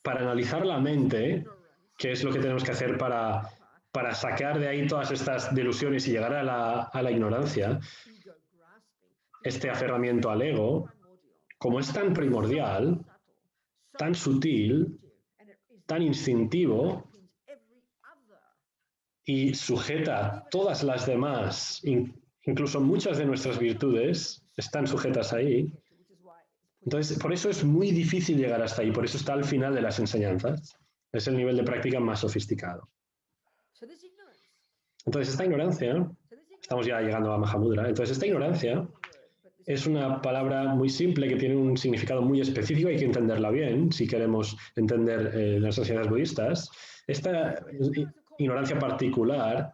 para analizar la mente, que es lo que tenemos que hacer para sacar de ahí todas estas delusiones y llegar a la ignorancia, este aferramiento al ego, como es tan primordial, tan sutil, tan instintivo y sujeta todas las demás, incluso muchas de nuestras virtudes están sujetas ahí. Entonces, por eso es muy difícil llegar hasta ahí, por eso está al final de las enseñanzas. Es el nivel de práctica más sofisticado. Entonces, esta ignorancia, estamos ya llegando a Mahamudra, entonces esta ignorancia es una palabra muy simple que tiene un significado muy específico, hay que entenderla bien si queremos entender las sociedades budistas. Esta ignorancia particular,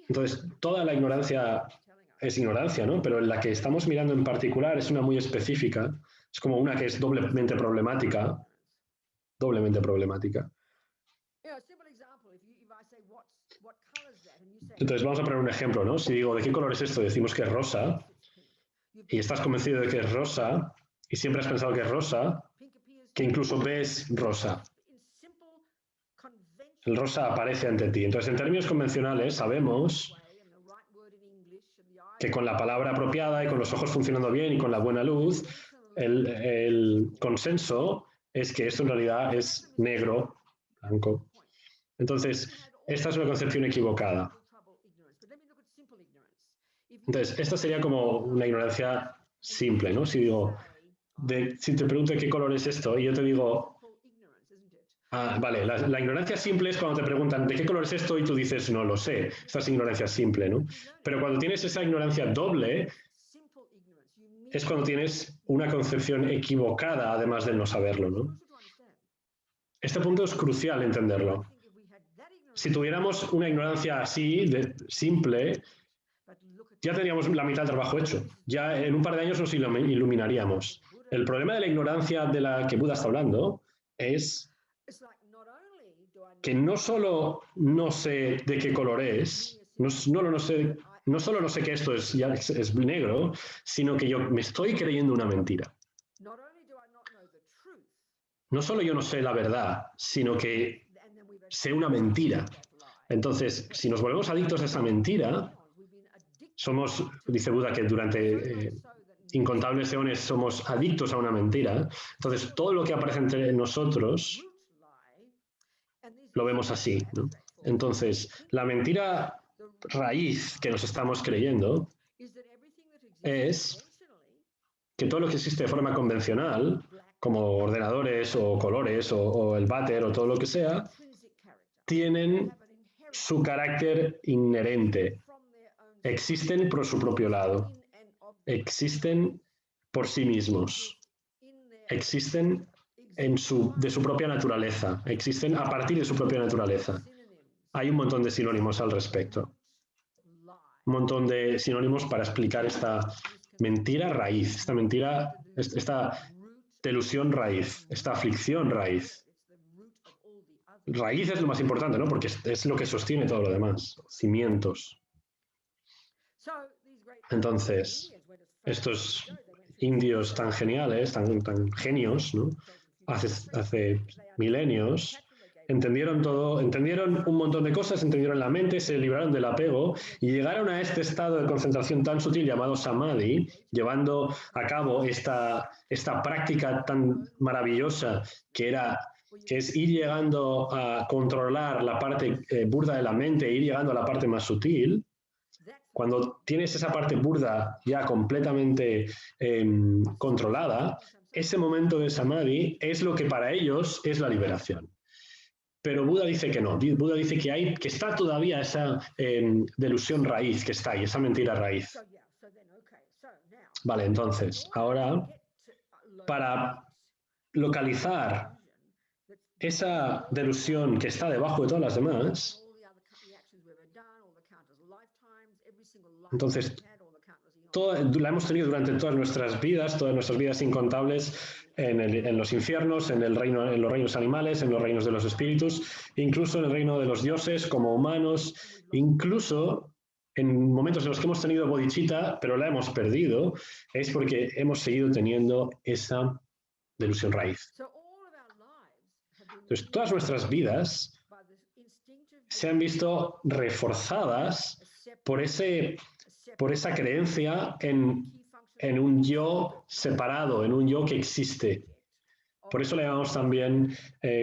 entonces toda la ignorancia es ignorancia, ¿no? Pero la que estamos mirando en particular es una muy específica, es como una que es doblemente problemática. Entonces vamos a poner un ejemplo, ¿no? Si digo, ¿de qué color es esto? Decimos que es rosa, y estás convencido de que es rosa, y siempre has pensado que es rosa, que incluso ves rosa. El rosa aparece ante ti. Entonces, en términos convencionales, sabemos que con la palabra apropiada y con los ojos funcionando bien y con la buena luz, el consenso es que esto en realidad es negro, blanco. Entonces, esta es una concepción equivocada. Entonces, esta sería como una ignorancia simple, ¿no? Si te pregunto qué color es esto y yo te digo, vale, la ignorancia simple es cuando te preguntan ¿de qué color es esto? Y tú dices, no lo sé. Esta es ignorancia simple, ¿no? Pero cuando tienes esa ignorancia doble, es cuando tienes una concepción equivocada, además de no saberlo, ¿no? Este punto es crucial entenderlo. Si tuviéramos una ignorancia así, simple, ya tendríamos la mitad del trabajo hecho. Ya en un par de años nos iluminaríamos. El problema de la ignorancia de la que Buda está hablando es que no solo no sé de qué color es, no solo no sé que esto es negro, sino que yo me estoy creyendo una mentira. No solo yo no sé la verdad, sino que sé una mentira. Entonces, si nos volvemos adictos a esa mentira, dice Buda que durante incontables eones somos adictos a una mentira. Entonces, todo lo que aparece entre nosotros lo vemos así, ¿no? Entonces, la mentira raíz que nos estamos creyendo es que todo lo que existe de forma convencional, como ordenadores o colores o el váter o todo lo que sea, tienen su carácter inherente. Existen por su propio lado. Existen por sí mismos. Existen de su propia naturaleza. Existen a partir de su propia naturaleza. Hay un montón de sinónimos al respecto. Un montón de sinónimos para explicar esta mentira raíz, esta delusión raíz, esta aflicción raíz. Raíz es lo más importante, ¿no? Porque es lo que sostiene todo lo demás, cimientos. Entonces, estos indios tan geniales, tan genios, ¿no? Hace milenios, entendieron todo, entendieron un montón de cosas, entendieron la mente, se libraron del apego y llegaron a este estado de concentración tan sutil llamado samadhi, llevando a cabo esta práctica tan maravillosa que es ir llegando a controlar la parte burda de la mente e ir llegando a la parte más sutil. Cuando tienes esa parte burda ya completamente controlada, ese momento de samadhi es lo que para ellos es la liberación. Pero Buda dice que no. Buda dice que está todavía esa delusión raíz que está ahí, esa mentira raíz. Vale, entonces, ahora, para localizar esa delusión que está debajo de todas las demás, entonces, la hemos tenido durante todas nuestras vidas incontables, en los infiernos, en los reinos animales, en los reinos de los espíritus, incluso en el reino de los dioses como humanos, incluso en momentos en los que hemos tenido bodhicitta, pero la hemos perdido, es porque hemos seguido teniendo esa delusión raíz. Entonces, todas nuestras vidas se han visto reforzadas por esa creencia en un yo separado, en un yo que existe. Por eso le llamamos también,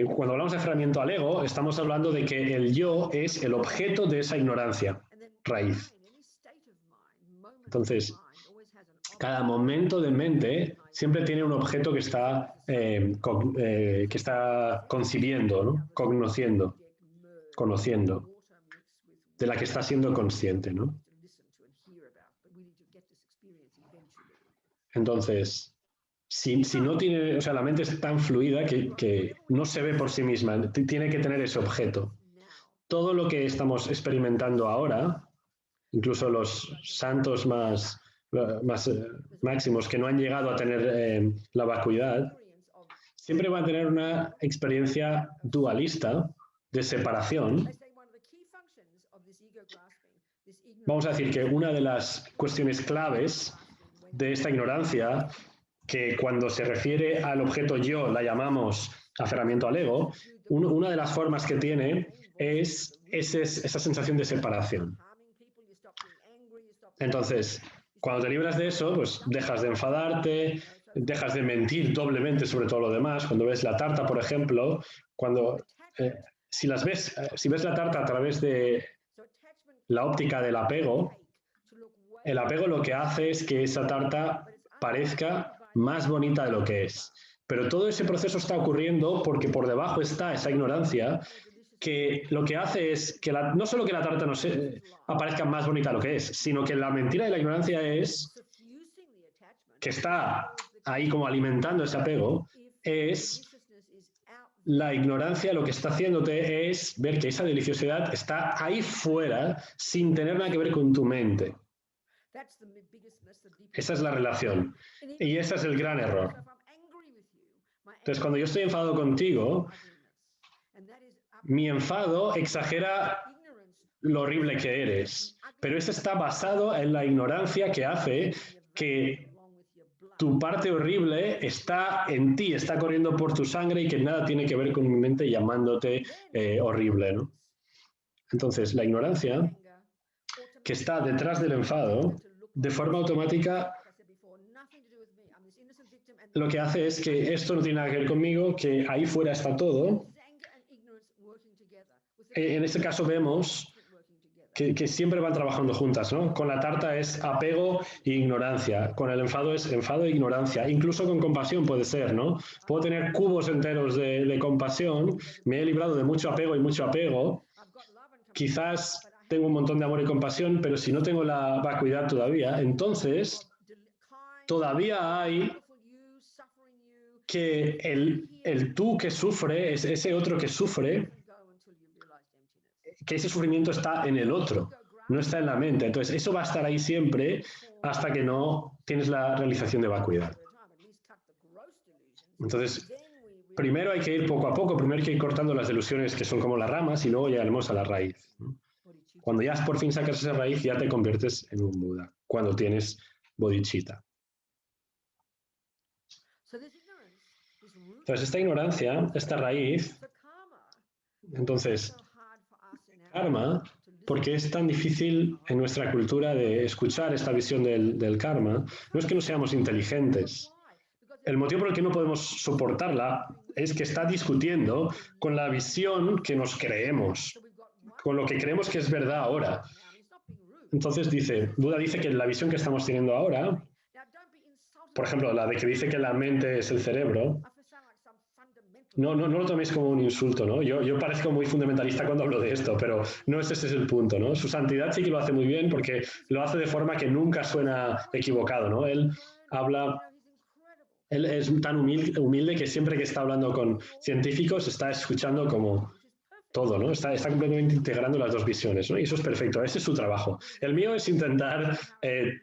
cuando hablamos de aferramiento al ego, estamos hablando de que el yo es el objeto de esa ignorancia raíz. Entonces, cada momento de mente siempre tiene un objeto que está concibiendo, ¿no? Conociendo, de la que está siendo consciente, ¿no? Entonces, si no tiene, o sea, la mente es tan fluida que no se ve por sí misma, tiene que tener ese objeto. Todo lo que estamos experimentando ahora, incluso los santos más máximos que no han llegado a tener la vacuidad, siempre van a tener una experiencia dualista de separación. Vamos a decir que una de las cuestiones claves de esta ignorancia, que cuando se refiere al objeto yo la llamamos aferramiento al ego, una de las formas que tiene es esa sensación de separación. Entonces, cuando te libras de eso, pues dejas de enfadarte, dejas de mentir doblemente sobre todo lo demás. Cuando ves la tarta, por ejemplo, si ves la tarta a través de la óptica del apego, el apego lo que hace es que esa tarta parezca más bonita de lo que es. Pero todo ese proceso está ocurriendo porque por debajo está esa ignorancia que lo que hace es que no solo que la tarta no aparezca más bonita de lo que es, sino que la mentira de la ignorancia es que está ahí como alimentando ese apego, es la ignorancia lo que está haciéndote es ver que esa deliciosidad está ahí fuera sin tener nada que ver con tu mente. Esa es la relación. Y ese es el gran error. Entonces, cuando yo estoy enfadado contigo, mi enfado exagera lo horrible que eres. Pero eso está basado en la ignorancia que hace que tu parte horrible está en ti, está corriendo por tu sangre y que nada tiene que ver con mi mente llamándote horrible, ¿no? Entonces, la ignorancia que está detrás del enfado, de forma automática, lo que hace es que esto no tiene nada que ver conmigo, que ahí fuera está todo. En este caso vemos que siempre van trabajando juntas, ¿no? Con la tarta es apego e ignorancia, con el enfado es enfado e ignorancia, incluso con compasión puede ser, ¿no? Puedo tener cubos enteros de compasión, me he librado de mucho apego y mucho apego, quizás tengo un montón de amor y compasión, pero si no tengo la vacuidad todavía, entonces todavía hay que el tú que sufre, es ese otro que sufre, que ese sufrimiento está en el otro, no está en la mente. Entonces, eso va a estar ahí siempre hasta que no tienes la realización de vacuidad. Entonces, primero hay que ir poco a poco, primero hay que ir cortando las delusiones que son como las ramas y luego llegaremos a la raíz, ¿no? Cuando ya por fin sacas esa raíz, ya te conviertes en un Buda, cuando tienes bodhicitta. Entonces, esta ignorancia, esta raíz, entonces, karma, ¿por qué es tan difícil en nuestra cultura de escuchar esta visión del karma? No es que no seamos inteligentes. El motivo por el que no podemos soportarla es que está discutiendo con la visión que nos creemos, con lo que creemos que es verdad ahora. Entonces Buda dice que la visión que estamos teniendo ahora, por ejemplo, la de que dice que la mente es el cerebro, no lo toméis como un insulto, ¿no? Yo parezco muy fundamentalista cuando hablo de esto, pero no ese es el punto, ¿no? Su santidad sí que lo hace muy bien porque lo hace de forma que nunca suena equivocado, ¿no? Él es tan humilde que siempre que está hablando con científicos está escuchando como todo, ¿no? Está completamente integrando las dos visiones, ¿no? Y eso es perfecto, ese es su trabajo. El mío es intentar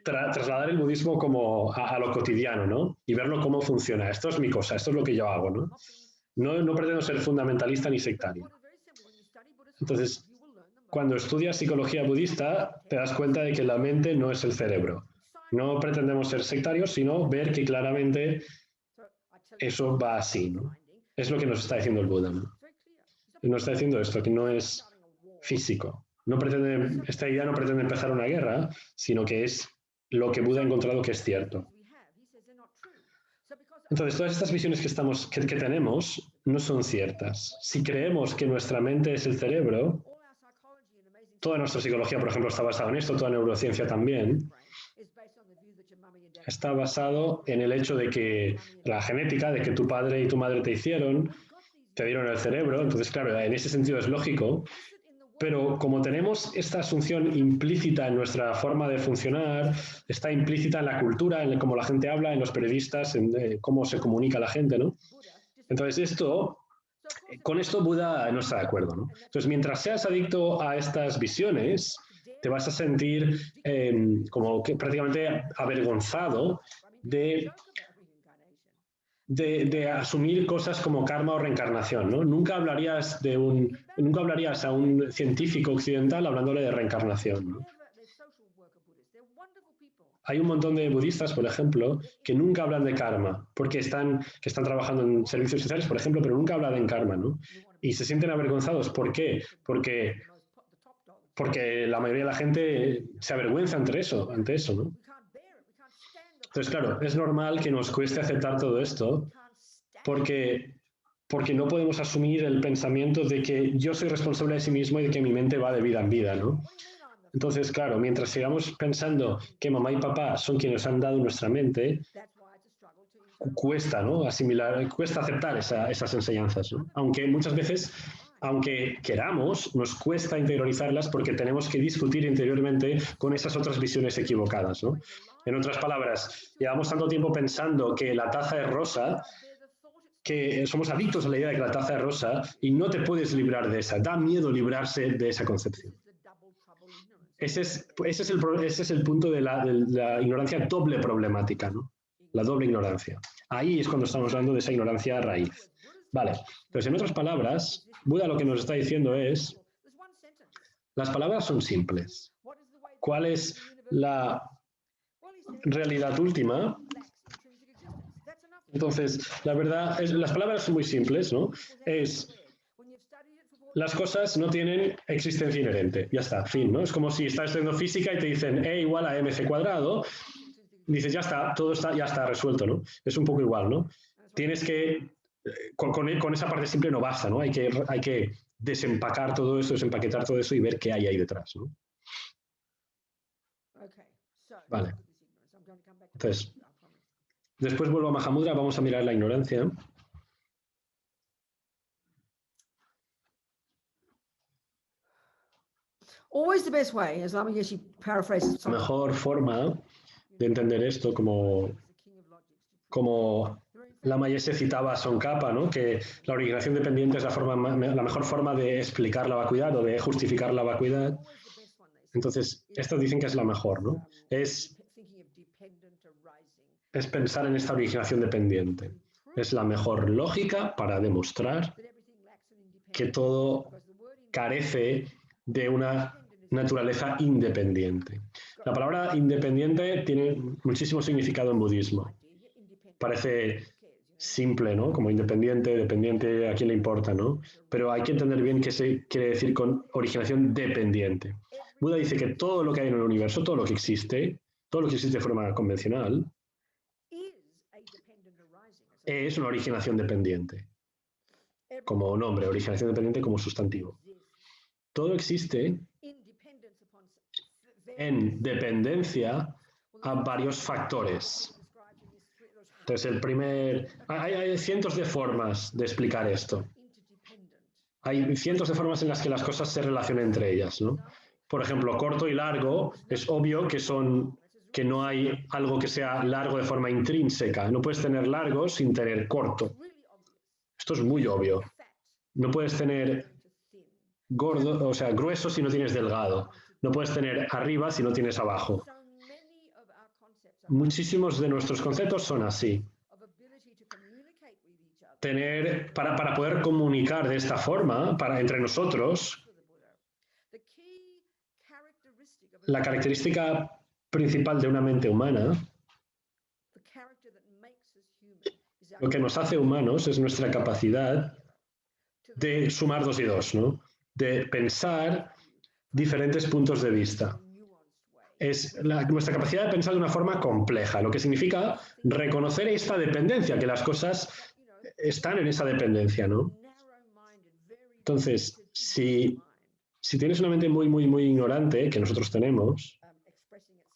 trasladar el budismo como a lo cotidiano, ¿no? Y verlo cómo funciona. Esto es mi cosa, esto es lo que yo hago, ¿no? No pretendo ser fundamentalista ni sectario. Entonces, cuando estudias psicología budista, te das cuenta de que la mente no es el cerebro. No pretendemos ser sectarios, sino ver que claramente eso va así, ¿no? Es lo que nos está diciendo el Buda, ¿no? Nos está diciendo esto, que no es físico. Esta idea no pretende empezar una guerra, sino que es lo que Buda ha encontrado que es cierto. Entonces, todas estas visiones que tenemos no son ciertas. Si creemos que nuestra mente es el cerebro, toda nuestra psicología, por ejemplo, está basada en esto, toda neurociencia también, está basado en el hecho de que la genética, de que tu padre y tu madre te dieron el cerebro, entonces, claro, en ese sentido es lógico, pero como tenemos esta asunción implícita en nuestra forma de funcionar, está implícita en la cultura, en cómo la gente habla, en los periodistas, en cómo se comunica la gente, ¿no? Entonces, con esto Buda no está de acuerdo, ¿no? Entonces, mientras seas adicto a estas visiones, te vas a sentir como que prácticamente avergonzado de asumir cosas como karma o reencarnación, ¿no? Nunca hablarías a un científico occidental hablándole de reencarnación, ¿no? Hay un montón de budistas, por ejemplo, que nunca hablan de karma, porque están trabajando en servicios sociales, por ejemplo, pero nunca hablan de karma, ¿no? Y se sienten avergonzados. ¿Por qué? Porque la mayoría de la gente se avergüenza ante eso, ¿no? Entonces, claro, es normal que nos cueste aceptar todo esto porque no podemos asumir el pensamiento de que yo soy responsable de sí mismo y de que mi mente va de vida en vida, ¿no? Entonces, claro, mientras sigamos pensando que mamá y papá son quienes han dado nuestra mente, cuesta, ¿no? Cuesta aceptar esas enseñanzas, ¿no? Aunque muchas veces, aunque queramos, nos cuesta interiorizarlas porque tenemos que discutir interiormente con esas otras visiones equivocadas, ¿no? En otras palabras, llevamos tanto tiempo pensando que la taza es rosa que somos adictos a la idea de que la taza es rosa y no te puedes librar de esa. Da miedo librarse de esa concepción. Ese es el punto de la ignorancia doble problemática, ¿no? La doble ignorancia. Ahí es cuando estamos hablando de esa ignorancia raíz. Vale, entonces en otras palabras, Buda lo que nos está diciendo es, las palabras son simples. ¿Cuál es la realidad última? Entonces, la verdad, las palabras son muy simples, ¿no? Las cosas no tienen existencia inherente. Ya está, fin, ¿no? Es como si estás estudiando física y te dicen E igual a mc cuadrado. Dices, ya está, todo ya está resuelto, ¿no? Es un poco igual, ¿no? Tienes que, con esa parte simple no basta, ¿no? Hay que desempacar todo eso, desempaquetar todo eso y ver qué hay ahí detrás, ¿no? Vale. Entonces, después vuelvo a Mahamudra, vamos a mirar la ignorancia. Always the best way, as long as you paraphrase. La mejor forma de entender esto, como Lamayese citaba a Tsongkhapa, ¿no? Que la originación dependiente es la mejor forma de explicar la vacuidad o de justificar la vacuidad. Entonces, estos dicen que es la mejor, ¿no? Es pensar en esta originación dependiente. Es la mejor lógica para demostrar que todo carece de una naturaleza independiente. La palabra independiente tiene muchísimo significado en budismo. Parece simple, ¿no? Como independiente, dependiente, ¿a quién le importa, no? Pero hay que entender bien qué se quiere decir con originación dependiente. Buda dice que todo lo que hay en el universo, todo lo que existe de forma convencional, es una originación dependiente. Como nombre, originación dependiente como sustantivo. Todo existe en dependencia a varios factores. Entonces, hay cientos de formas de explicar esto. Hay cientos de formas en las que las cosas se relacionan entre ellas, ¿no? Por ejemplo, corto y largo, es obvio que no hay algo que sea largo de forma intrínseca. No puedes tener largo sin tener corto. Esto es muy obvio. No puedes tener gordo, o sea, grueso si no tienes delgado. No puedes tener arriba si no tienes abajo. Muchísimos de nuestros conceptos son así. Para poder comunicar de esta forma, entre nosotros, la característica principal de una mente humana, lo que nos hace humanos es nuestra capacidad de sumar 2 y 2, ¿no? De pensar diferentes puntos de vista. Es nuestra capacidad de pensar de una forma compleja, lo que significa reconocer esta dependencia, que las cosas están en esa dependencia, ¿no? Entonces, si tienes una mente muy, muy, muy ignorante, que nosotros tenemos,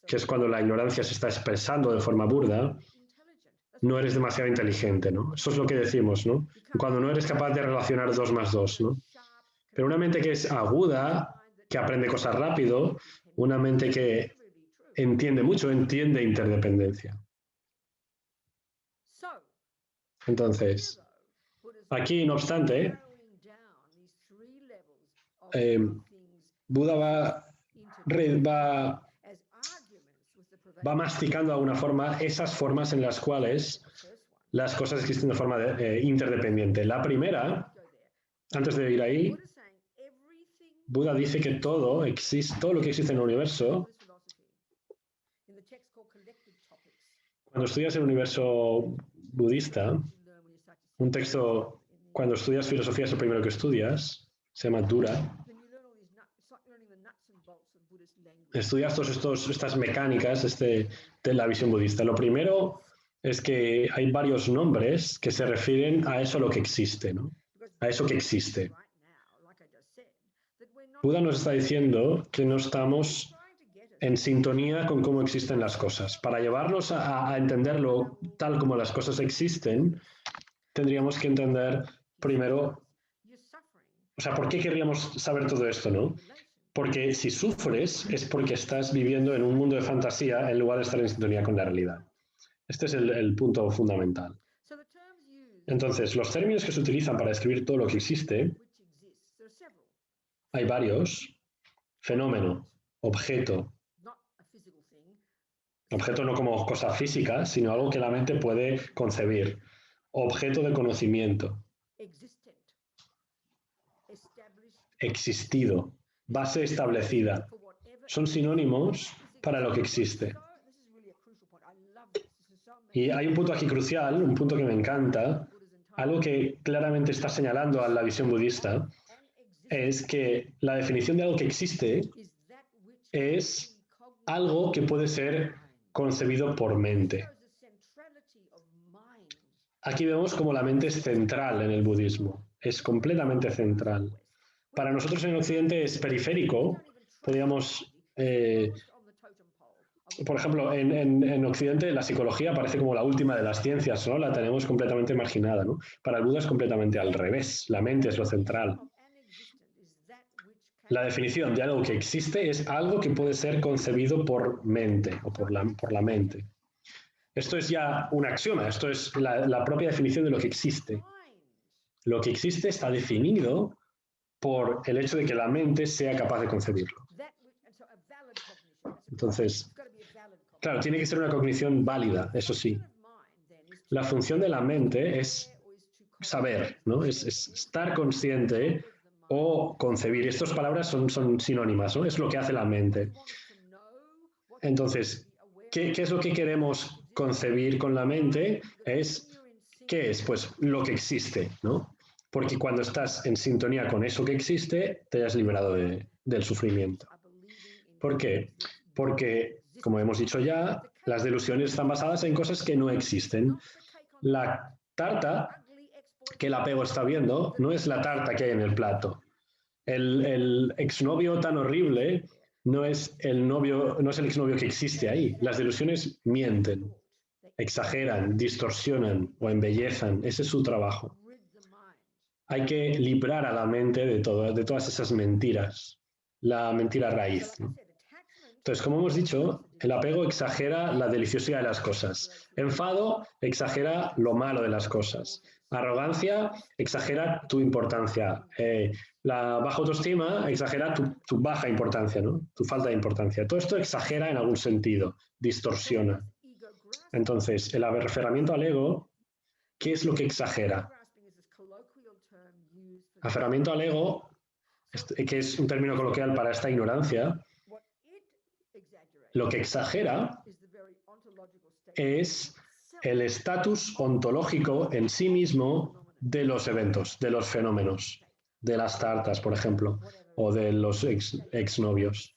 que es cuando la ignorancia se está expresando de forma burda, no eres demasiado inteligente, ¿no? Eso es lo que decimos, ¿no? Cuando no eres capaz de relacionar 2 más 2, ¿no? Pero una mente que es aguda, que aprende cosas rápido, una mente que entiende mucho, entiende interdependencia. Entonces, aquí, no obstante, Buda va masticando de alguna forma esas formas en las cuales las cosas existen de forma interdependiente. La primera, antes de ir ahí, Buda dice que todo lo que existe en el universo, cuando estudias el universo budista, un texto, cuando estudias filosofía es el primero que estudias, se llama Dura. Estudias todas estas mecánicas de la visión budista. Lo primero es que hay varios nombres que se refieren a eso lo que existe, ¿no? A eso que existe. Buda nos está diciendo que no estamos en sintonía con cómo existen las cosas. Para llevarnos a entenderlo tal como las cosas existen, tendríamos que entender primero, o sea, ¿por qué querríamos saber todo esto, no? Porque si sufres es porque estás viviendo en un mundo de fantasía en lugar de estar en sintonía con la realidad. Este es el punto fundamental. Entonces, los términos que se utilizan para describir todo lo que existe, hay varios. Fenómeno, objeto. Objeto no como cosa física, sino algo que la mente puede concebir. Objeto de conocimiento. Existido. Base establecida. Son sinónimos para lo que existe. Y hay un punto aquí crucial, un punto que me encanta, algo que claramente está señalando a la visión budista, es que la definición de algo que existe es algo que puede ser concebido por mente. Aquí vemos cómo la mente es central en el budismo, es completamente central. Para nosotros en Occidente es periférico, podríamos... por ejemplo, en Occidente la psicología parece como la última de las ciencias, ¿no? La tenemos completamente marginada, ¿no? Para el Buda es completamente al revés, la mente es lo central. La definición de algo que existe es algo que puede ser concebido por mente o por la mente. Esto es ya un axioma, esto es la propia definición de lo que existe. Lo que existe está definido por el hecho de que la mente sea capaz de concebirlo. Entonces, claro, tiene que ser una cognición válida, eso sí. La función de la mente es saber, ¿no? Es estar consciente o concebir. Estas palabras son sinónimas, ¿no? Es lo que hace la mente. Entonces, ¿qué es lo que queremos concebir con la mente? ¿Qué es? Pues lo que existe, ¿no? Porque cuando estás en sintonía con eso que existe, te has liberado del sufrimiento. ¿Por qué? Porque, como hemos dicho ya, las delusiones están basadas en cosas que no existen. La tarta que el apego está viendo no es la tarta que hay en el plato. El exnovio tan horrible no es el exnovio que existe ahí. Las delusiones mienten, exageran, distorsionan o embellezan. Ese es su trabajo. Hay que librar a la mente de todas esas mentiras. La mentira raíz, ¿no? Entonces, como hemos dicho, el apego exagera la deliciosidad de las cosas. Enfado exagera lo malo de las cosas. Arrogancia exagera tu importancia. La baja autoestima exagera tu baja importancia, ¿no? Tu falta de importancia. Todo esto exagera en algún sentido, distorsiona. Entonces, el aferramiento al ego, ¿qué es lo que exagera? Aferramiento al ego, que es un término coloquial para esta ignorancia, lo que exagera es el estatus ontológico en sí mismo de los eventos, de los fenómenos, de las tartas, por ejemplo, o de los exnovios.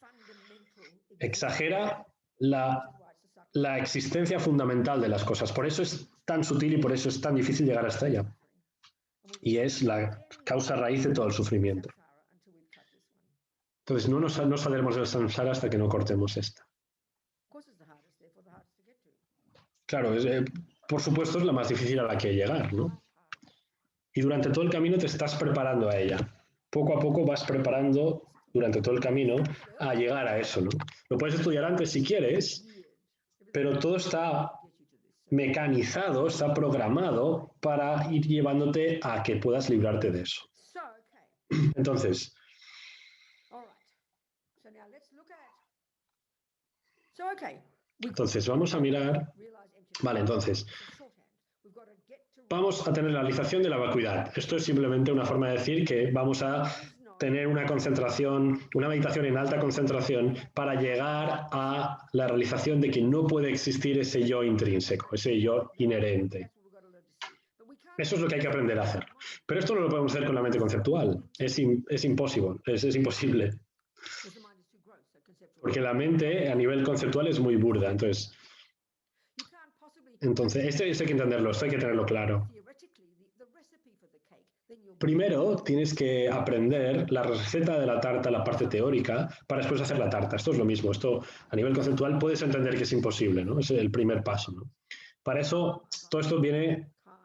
Exagera la existencia fundamental de las cosas. Por eso es tan sutil y por eso es tan difícil llegar hasta ella. Y es la causa raíz de todo el sufrimiento. Entonces, no saldremos del samsara hasta que no cortemos esta. Claro, por supuesto es la más difícil a la que llegar, ¿no? Y durante todo el camino te estás preparando a ella. Poco a poco vas preparando durante todo el camino a llegar a eso, ¿no? Lo puedes estudiar antes si quieres, pero todo está mecanizado, está programado para ir llevándote a que puedas librarte de eso. Entonces, vamos a mirar. Vale, entonces, vamos a tener la realización de la vacuidad. Esto es simplemente una forma de decir que vamos a tener una concentración, una meditación en alta concentración para llegar a la realización de que no puede existir ese yo intrínseco, ese yo inherente. Eso es lo que hay que aprender a hacer. Pero esto no lo podemos hacer con la mente conceptual. Es imposible. Es imposible. Porque la mente a nivel conceptual es muy burda. Entonces esto hay que entenderlo, esto hay que tenerlo claro. Primero tienes que aprender la receta de la tarta, la parte teórica, para después hacer la tarta. Esto es lo mismo. Esto a nivel conceptual puedes entender que es imposible, ¿no? Es el primer paso, ¿no? Para eso, todo esto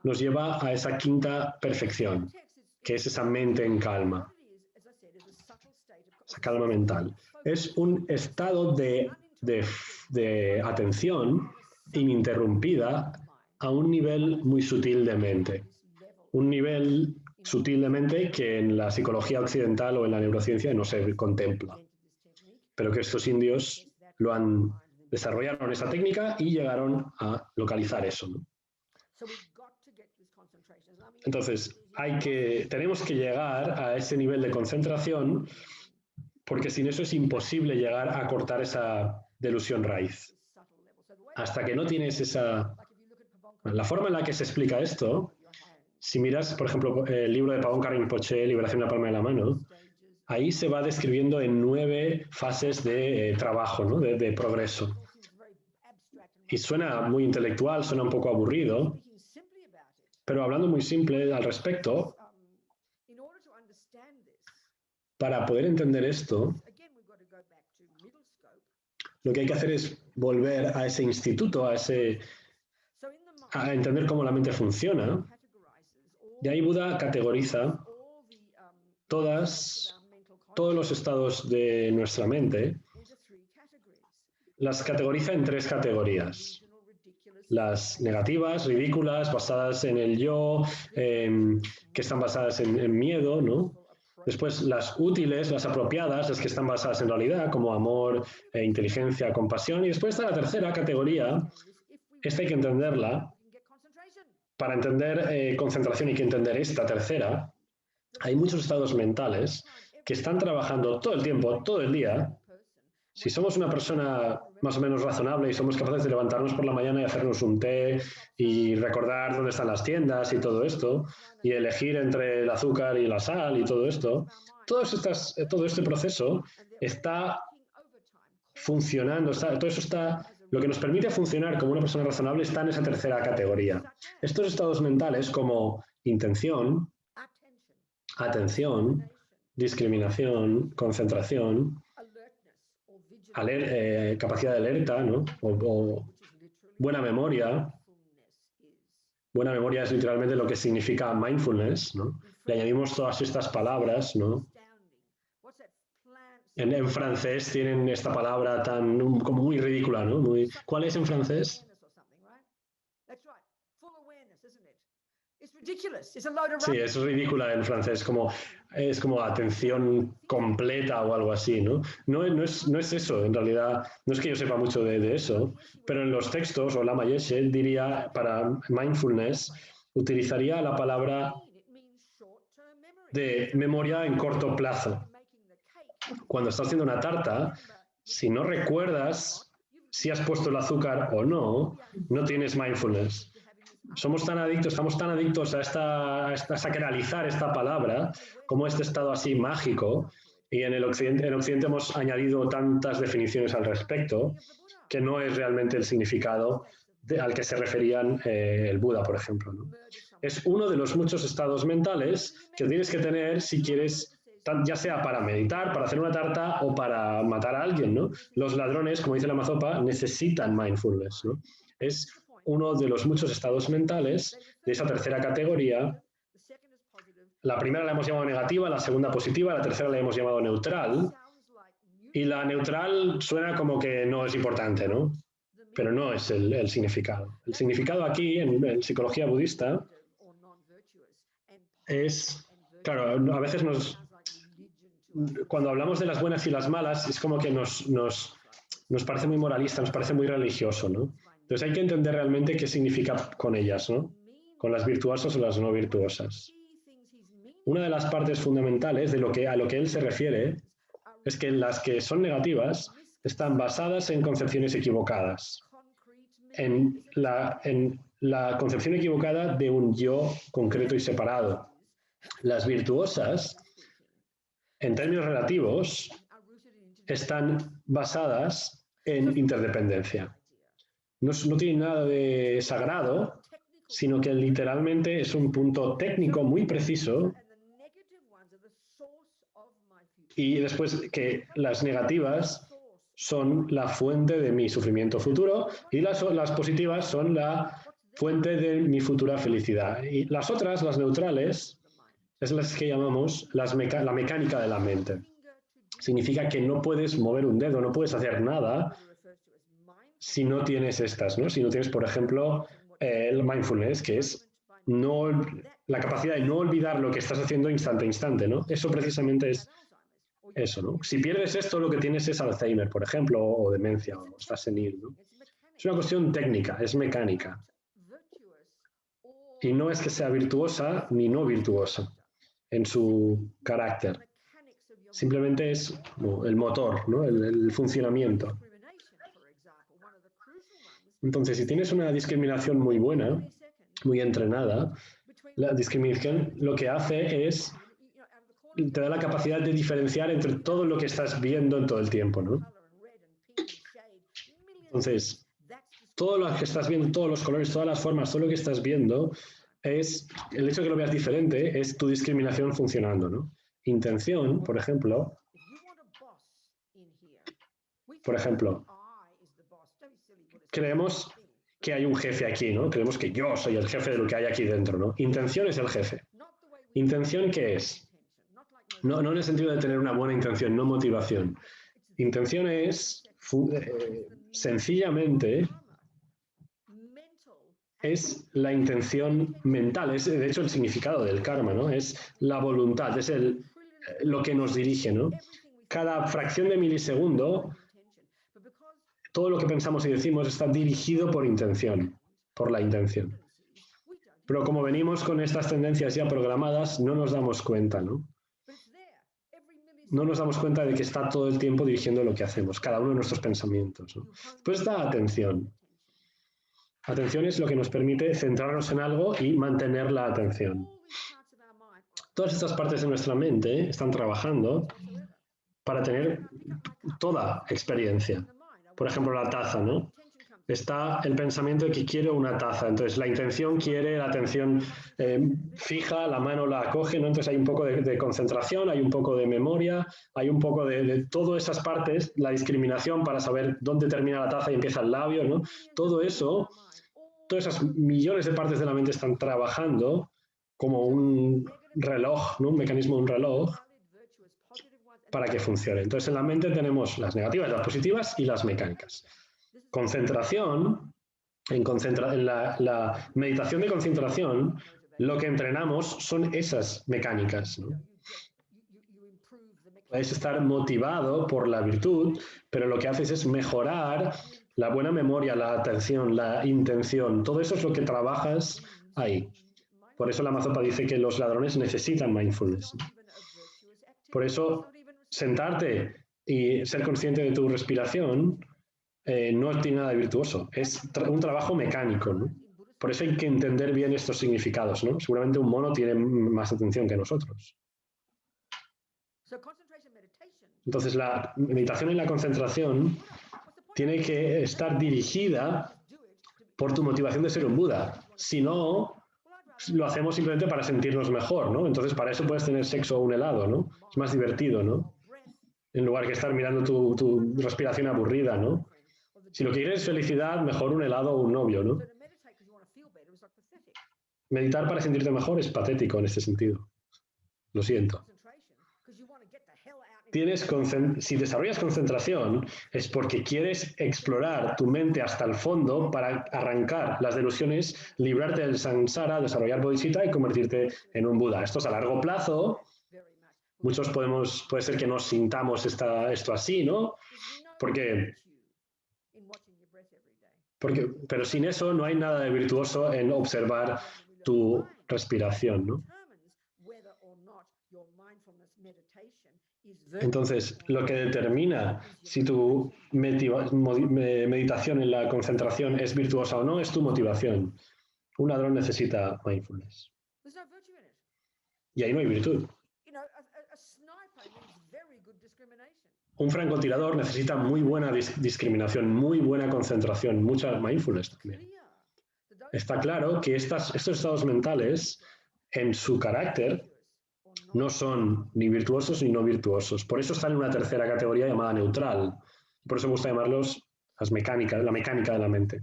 nos lleva a esa quinta perfección, que es esa mente en calma, esa calma mental. Es un estado de atención ininterrumpida a un nivel muy sutil de mente. un nivel sutil de mente que en la psicología occidental o en la neurociencia no se contempla, pero que estos indios desarrollaron esa técnica y llegaron a localizar eso, ¿no? Entonces, tenemos que llegar a ese nivel de concentración, porque sin eso es imposible llegar a cortar esa delusión raíz. Hasta que no tienes la forma en la que se explica esto, si miras, por ejemplo, el libro de Pabón Rinpoche, Liberación de la palma de la mano, ahí se va describiendo en 9 fases de trabajo, ¿no? de progreso. Y suena muy intelectual, suena un poco aburrido, pero hablando muy simple al respecto, para poder entender esto, lo que hay que hacer es volver a ese instituto, a entender cómo la mente funciona. Y ahí Buda categoriza todos los estados de nuestra mente, las categoriza en 3 categorías. Las negativas, ridículas, basadas en el yo, que están basadas en miedo, ¿no? Después las útiles, las apropiadas, las que están basadas en realidad, como amor, inteligencia, compasión. Y después está la tercera categoría, esta hay que entenderla. Para entender concentración hay que entender esta tercera. Hay muchos estados mentales que están trabajando todo el tiempo, todo el día. Si somos una persona más o menos razonable y somos capaces de levantarnos por la mañana y hacernos un té y recordar dónde están las tiendas y todo esto, y elegir entre el azúcar y la sal y todo esto, todo este proceso está funcionando, todo eso está, lo que nos permite funcionar como una persona razonable está en esa tercera categoría. Estos estados mentales como intención, atención, discriminación, concentración, capacidad de alerta, ¿no? o buena memoria. Buena memoria es literalmente lo que significa mindfulness, ¿no? Le añadimos todas estas palabras, ¿no? En francés tienen esta palabra como muy ridícula, ¿no? ¿Cuál es en francés? Sí, es ridícula en francés, es como atención completa o algo así, ¿no? No es eso, en realidad, no es que yo sepa mucho de eso, pero en los textos, o Lama Yeshe diría, para mindfulness, utilizaría la palabra de memoria en corto plazo. Cuando estás haciendo una tarta, si no recuerdas si has puesto el azúcar o no, no tienes mindfulness. Estamos tan adictos a sacralizar esta palabra como este estado así mágico, y en Occidente hemos añadido tantas definiciones al respecto que no es realmente el significado al que se referían el Buda, por ejemplo, ¿no? Es uno de los muchos estados mentales que tienes que tener si quieres, ya sea para meditar, para hacer una tarta o para matar a alguien, ¿no? Los ladrones, como dice la Mazopa, necesitan mindfulness, ¿no? Es uno de los muchos estados mentales de esa tercera categoría. La primera la hemos llamado negativa, la segunda positiva, la tercera la hemos llamado neutral. Y la neutral suena como que no es importante, ¿no? Pero no es el significado. El significado aquí, en psicología budista, es, claro, a veces cuando hablamos de las buenas y las malas, es como que nos parece muy moralista, nos parece muy religioso, ¿no? Entonces hay que entender realmente qué significa con ellas, ¿no? Con las virtuosas o las no virtuosas. Una de las partes fundamentales a lo que él se refiere es que las que son negativas están basadas en concepciones equivocadas, en la concepción equivocada de un yo concreto y separado. Las virtuosas, en términos relativos, están basadas en interdependencia. No tiene nada de sagrado, sino que literalmente es un punto técnico muy preciso, y después que las negativas son la fuente de mi sufrimiento futuro y las positivas son la fuente de mi futura felicidad. Y las otras, las neutrales, es las que llamamos la mecánica de la mente. Significa que no puedes mover un dedo, no puedes hacer nada si no tienes estas, ¿no? Si no tienes, por ejemplo, el mindfulness, que es no la capacidad de no olvidar lo que estás haciendo instante a instante, ¿no? Eso precisamente es eso, ¿no? Si pierdes esto, lo que tienes es Alzheimer, por ejemplo, o demencia, o estás senil, ¿no? Es una cuestión técnica, es mecánica. Y no es que sea virtuosa ni no virtuosa en su carácter. Simplemente es el motor, ¿no? El funcionamiento. Entonces, si tienes una discriminación muy buena, muy entrenada, la discriminación lo que hace es, te da la capacidad de diferenciar entre todo lo que estás viendo en todo el tiempo, ¿no? Entonces, todo lo que estás viendo, todos los colores, todas las formas, todo lo que estás viendo, es el hecho de que lo veas diferente, es tu discriminación funcionando, ¿no? Intención, por ejemplo, creemos que hay un jefe aquí, ¿no? Creemos que yo soy el jefe de lo que hay aquí dentro, ¿no? Intención es el jefe. ¿Intención qué es? No en el sentido de tener una buena intención, no motivación. Intención es, sencillamente, es la intención mental, es de hecho el significado del karma, ¿no? Es la voluntad, es lo que nos dirige, ¿no? Cada fracción de milisegundo, todo lo que pensamos y decimos está dirigido por intención, por la intención. Pero como venimos con estas tendencias ya programadas, no nos damos cuenta, ¿no? No nos damos cuenta de que está todo el tiempo dirigiendo lo que hacemos, cada uno de nuestros pensamientos, ¿no? Pues está atención. Atención es lo que nos permite centrarnos en algo y mantener la atención. Todas estas partes de nuestra mente están trabajando para tener toda experiencia. Por ejemplo, la taza, ¿no? Está el pensamiento de que quiero una taza. Entonces, la intención quiere, la atención fija, la mano la coge, ¿no? Entonces, hay un poco de concentración, hay un poco de memoria, hay un poco de todas esas partes, la discriminación para saber dónde termina la taza y empieza el labio, ¿no? Todo eso, todas esas millones de partes de la mente están trabajando como un reloj, ¿no? Un mecanismo de un reloj para que funcione. Entonces, en la mente tenemos las negativas, las positivas y las mecánicas. Concentración, en la meditación de concentración, lo que entrenamos son esas mecánicas, ¿no? Puedes estar motivado por la virtud, pero lo que haces es mejorar la buena memoria, la atención, la intención. Todo eso es lo que trabajas ahí. Por eso la Mazopa dice que los ladrones necesitan mindfulness. Por eso, sentarte y ser consciente de tu respiración no tiene nada de virtuoso. Es un trabajo mecánico, ¿no? Por eso hay que entender bien estos significados, ¿no? Seguramente un mono tiene más atención que nosotros. Entonces, la meditación y la concentración tiene que estar dirigida por tu motivación de ser un Buda. Si no, lo hacemos simplemente para sentirnos mejor, ¿no? Entonces, para eso puedes tener sexo o un helado, ¿no? Es más divertido, ¿no? En lugar que estar mirando tu respiración aburrida, ¿no? Si lo que quieres es felicidad, mejor un helado o un novio, ¿no? Meditar para sentirte mejor es patético en este sentido. Lo siento. Si desarrollas concentración es porque quieres explorar tu mente hasta el fondo para arrancar las delusiones, librarte del samsara, desarrollar bodhisattva y convertirte en un Buda. Esto es a largo plazo. Muchos puede ser que no sintamos esto así, ¿no? Pero sin eso no hay nada de virtuoso en observar tu respiración, ¿no? Entonces, lo que determina si tu meditación en la concentración es virtuosa o no es tu motivación. Un ladrón necesita mindfulness. Y ahí no hay virtud. Un francotirador necesita muy buena discriminación, muy buena concentración, mucha mindfulness también. Está claro que estos estados mentales, en su carácter, no son ni virtuosos ni no virtuosos. Por eso están en una tercera categoría llamada neutral. Por eso me gusta llamarlos la mecánica de la mente.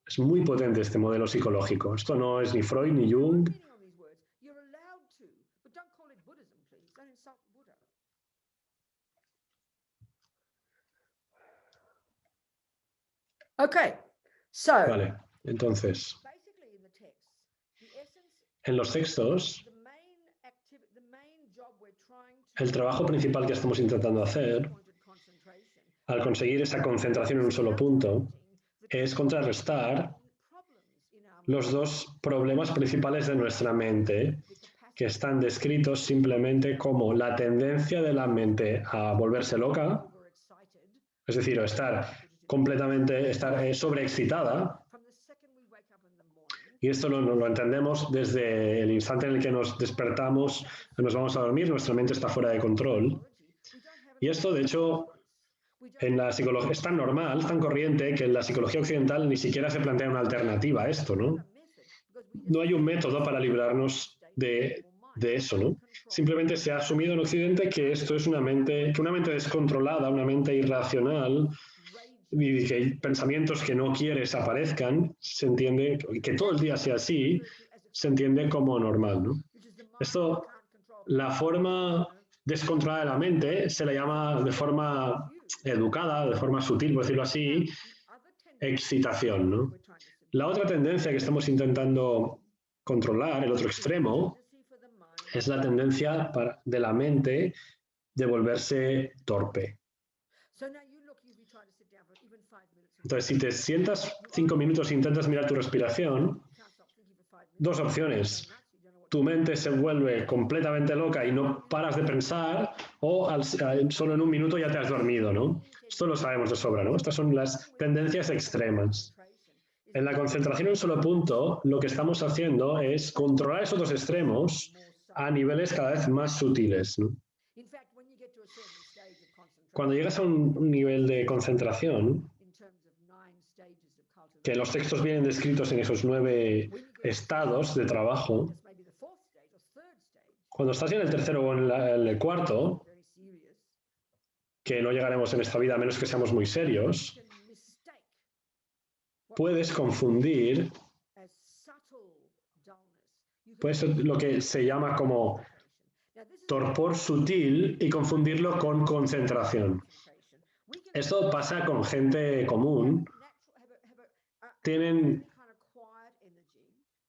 Es muy potente este modelo psicológico. Esto no es ni Freud ni Jung. Okay, so vale, entonces, En los textos, el trabajo principal que estamos intentando hacer al conseguir esa concentración en un solo punto es contrarrestar los dos problemas principales de nuestra mente, que están descritos simplemente como la tendencia de la mente a volverse loca, es decir, estar sobreexcitada. Y esto lo entendemos desde el instante en el que nos despertamos, nos vamos a dormir, nuestra mente está fuera de control. Y esto, de hecho, en la psicología es tan normal, tan corriente, que en la psicología occidental ni siquiera se plantea una alternativa a esto, ¿no? No hay un método para librarnos de eso, ¿no? Simplemente se ha asumido en Occidente que esto es una mente descontrolada, una mente irracional, y que pensamientos que no quieres aparezcan, se entiende, que todo el día sea así, se entiende como normal, ¿no? Esto, la forma descontrolada de la mente se le llama de forma educada, de forma sutil, por decirlo así, excitación, ¿no? La otra tendencia que estamos intentando controlar, el otro extremo, es la tendencia de la mente de volverse torpe. Entonces, si te sientas 5 minutos e intentas mirar tu respiración, dos opciones. Tu mente se vuelve completamente loca y no paras de pensar, o solo en un minuto ya te has dormido, ¿no? Esto lo sabemos de sobra, ¿no? Estas son las tendencias extremas. En la concentración en un solo punto, lo que estamos haciendo es controlar esos dos extremos a niveles cada vez más sutiles, ¿no? Cuando llegas a un nivel de concentración, que los textos vienen descritos en esos 9 estados de trabajo, cuando estás en el tercero o en el cuarto, que no llegaremos en esta vida a menos que seamos muy serios, puedes confundir lo que se llama como torpor sutil y confundirlo con concentración. Esto pasa con gente común. Tienen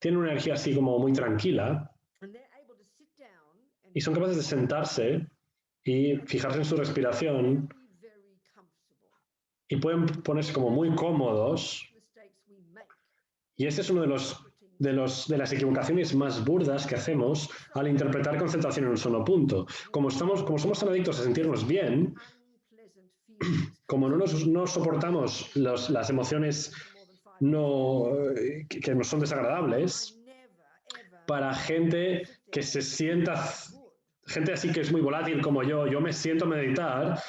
una energía así como muy tranquila y son capaces de sentarse y fijarse en su respiración y pueden ponerse como muy cómodos. Y este es uno de las equivocaciones más burdas que hacemos al interpretar concentración en un solo punto. Como somos tan adictos a sentirnos bien, como no soportamos las emociones que nos son desagradables, para gente que se sienta, gente así que es muy volátil como yo me siento a meditar,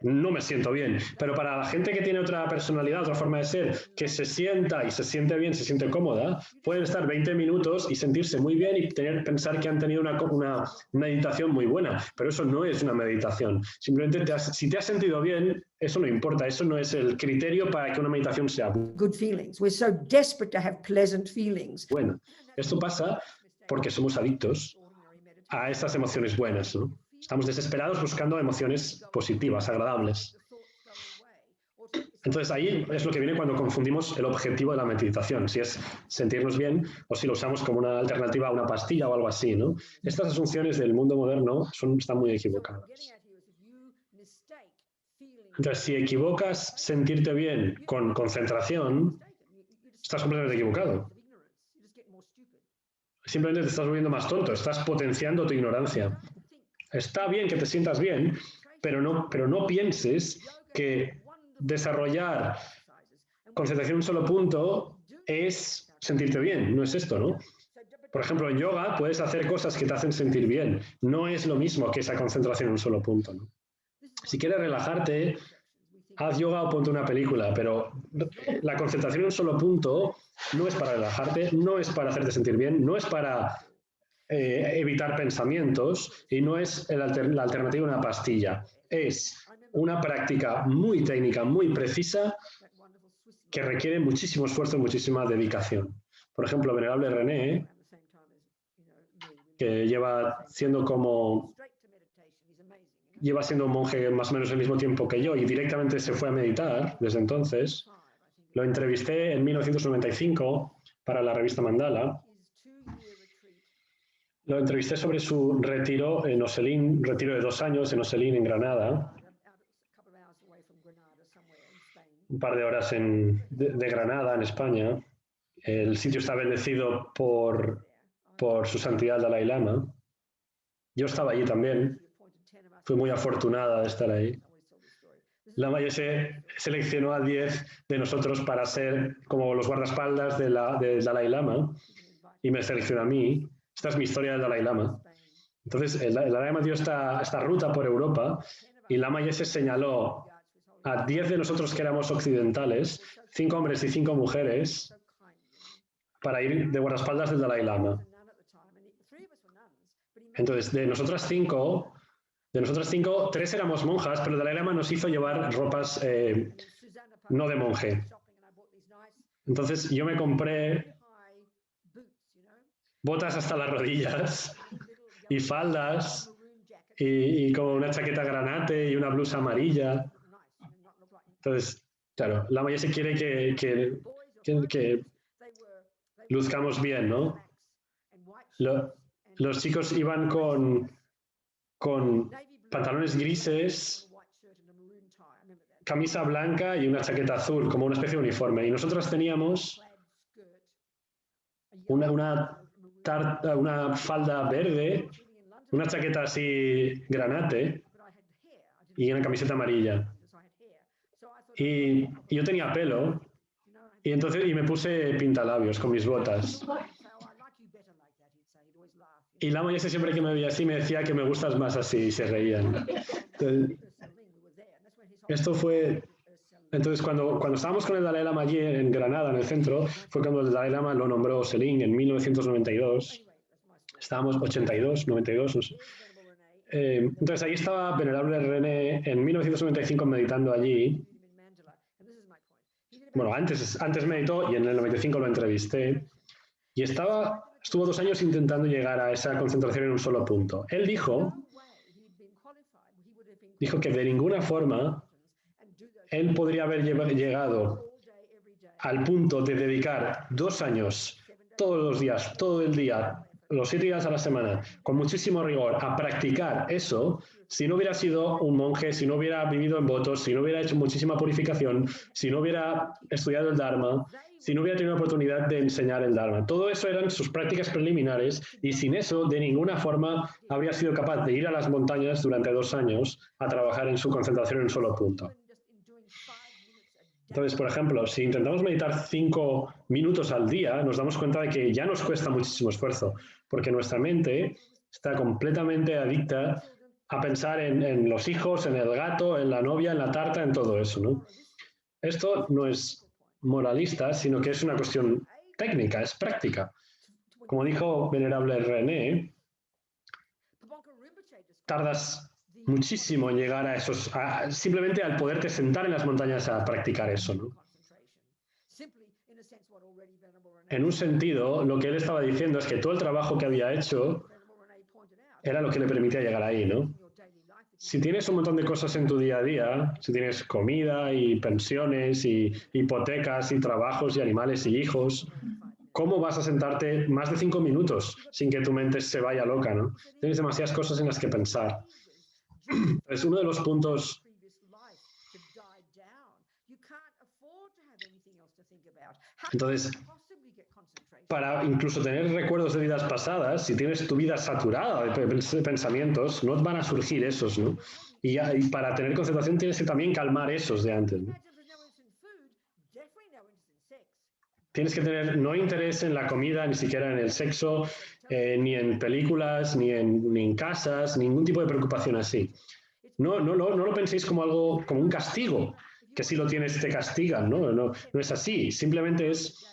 no me siento bien, pero para la gente que tiene otra personalidad, otra forma de ser, que se sienta y se siente bien, se siente cómoda, pueden estar 20 minutos y sentirse muy bien y pensar que han tenido una meditación muy buena, pero eso no es una meditación. Simplemente si te has sentido bien, eso no importa, eso no es el criterio para que una meditación sea good feelings. We're so desperate to have pleasant feelings. Bueno, esto pasa porque somos adictos a estas emociones buenas, ¿no? Estamos desesperados buscando emociones positivas, agradables. Entonces ahí es lo que viene cuando confundimos el objetivo de la meditación, si es sentirnos bien o si lo usamos como una alternativa a una pastilla o algo así, ¿no? Estas asunciones del mundo moderno están muy equivocadas. Entonces, si equivocas sentirte bien con concentración, estás completamente equivocado. Simplemente te estás volviendo más tonto, estás potenciando tu ignorancia. Está bien que te sientas bien, pero no pienses que desarrollar concentración en un solo punto es sentirte bien. No es esto, ¿no? Por ejemplo, en yoga puedes hacer cosas que te hacen sentir bien. No es lo mismo que esa concentración en un solo punto, ¿no? Si quieres relajarte, haz yoga o ponte una película, pero la concentración en un solo punto no es para relajarte, no es para hacerte sentir bien, no es para evitar pensamientos y no es la alternativa a una pastilla. Es una práctica muy técnica, muy precisa, que requiere muchísimo esfuerzo y muchísima dedicación. Por ejemplo, Venerable René, que lleva siendo un monje más o menos el mismo tiempo que yo y directamente se fue a meditar desde entonces. Lo entrevisté en 1995 para la revista Mandala. Lo entrevisté sobre su retiro en Oselín, un retiro de 2 años en Oselín, en Granada, un par de horas de Granada, en España. El sitio está bendecido por su santidad Dalai Lama. Yo estaba allí también. Fui muy afortunada de estar ahí. Lama Yese seleccionó a 10 de nosotros para ser como los guardaespaldas del Dalai Lama y me seleccionó a mí. Esta es mi historia del Dalai Lama. Entonces, el Dalai Lama dio esta ruta por Europa y Lama Yese señaló a 10 de nosotros que éramos occidentales, 5 hombres y 5 mujeres, para ir de guardaespaldas del Dalai Lama. Entonces, de nosotras cinco, 3 éramos monjas, pero el Dalai Lama nos hizo llevar ropas no de monje. Entonces, yo me compré botas hasta las rodillas y faldas y con una chaqueta granate y una blusa amarilla. Entonces, claro, Lama Yese quiere que luzcamos bien, ¿no? Los chicos iban con pantalones grises, camisa blanca y una chaqueta azul, como una especie de uniforme. Y nosotros teníamos una falda verde, una chaqueta así granate y una camiseta amarilla. Y yo tenía pelo y me puse pintalabios con mis botas. Y Lama Yese siempre que me veía así me decía que me gustas más así y se reían. Entonces cuando estábamos con el Dalai Lama allí en Granada, en el centro, fue cuando el Dalai Lama lo nombró Selín en 1992. Estábamos 82, 92, no sé. Entonces ahí estaba Venerable René en 1995 meditando allí. Bueno, antes meditó y en el 95 lo entrevisté. Y estuvo 2 años intentando llegar a esa concentración en un solo punto. Él dijo que de ninguna forma él podría haber llegado al punto de dedicar 2 años, todos los días, todo el día, los 7 días a la semana, con muchísimo rigor, a practicar eso, si no hubiera sido un monje, si no hubiera vivido en votos, si no hubiera hecho muchísima purificación, si no hubiera estudiado el Dharma, si no hubiera tenido la oportunidad de enseñar el Dharma. Todo eso eran sus prácticas preliminares y sin eso, de ninguna forma, habría sido capaz de ir a las montañas durante 2 años a trabajar en su concentración en un solo punto. Entonces, por ejemplo, si intentamos meditar 5 minutos al día, nos damos cuenta de que ya nos cuesta muchísimo esfuerzo, porque nuestra mente está completamente adicta a pensar en los hijos, en el gato, en la novia, en la tarta, en todo eso, ¿no? Esto no es moralista, sino que es una cuestión técnica, es práctica. Como dijo Venerable René, tardas muchísimo en llegar a esos, simplemente al poderte sentar en las montañas a practicar eso, ¿no? En un sentido, lo que él estaba diciendo es que todo el trabajo que había hecho era lo que le permitía llegar ahí, ¿no? Si tienes un montón de cosas en tu día a día, si tienes comida y pensiones y hipotecas y trabajos y animales y hijos, ¿cómo vas a sentarte más de 5 minutos sin que tu mente se vaya loca, ¿no? Tienes demasiadas cosas en las que pensar. Es uno de los puntos. Entonces, para incluso tener recuerdos de vidas pasadas, si tienes tu vida saturada de pensamientos, no van a surgir esos, ¿no? Y para tener concentración tienes que también calmar esos de antes, ¿no? Tienes que tener no interés en la comida, ni siquiera en el sexo, ni en películas, ni en casas, ningún tipo de preocupación así. No lo penséis como algo, como un castigo, que si lo tienes te castigan, ¿no? No es así. Simplemente es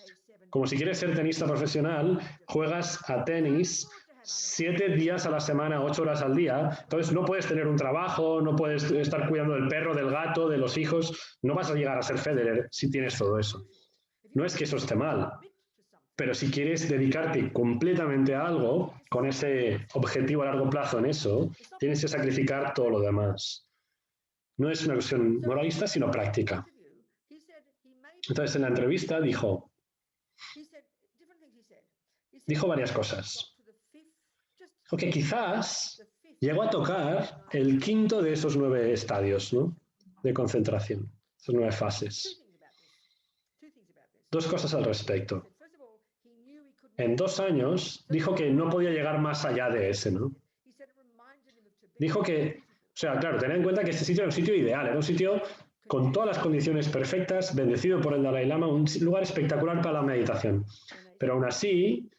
como si quieres ser tenista profesional, juegas a tenis 7 días a la semana, 8 horas al día, entonces no puedes tener un trabajo, no puedes estar cuidando del perro, del gato, de los hijos, no vas a llegar a ser Federer si tienes todo eso. No es que eso esté mal, pero si quieres dedicarte completamente a algo, con ese objetivo a largo plazo en eso, tienes que sacrificar todo lo demás. No es una cuestión moralista, sino práctica. Entonces, en la entrevista dijo varias cosas. o que quizás llegó a tocar el quinto de esos 9 estadios, ¿no?, de concentración, esas 9 fases. 2 cosas al respecto. En 2 años dijo que no podía llegar más allá de ese, ¿no? Dijo que, o sea, claro, tened en cuenta que este sitio era un sitio ideal, era un sitio con todas las condiciones perfectas, bendecido por el Dalai Lama, un lugar espectacular para la meditación. Pero aún así,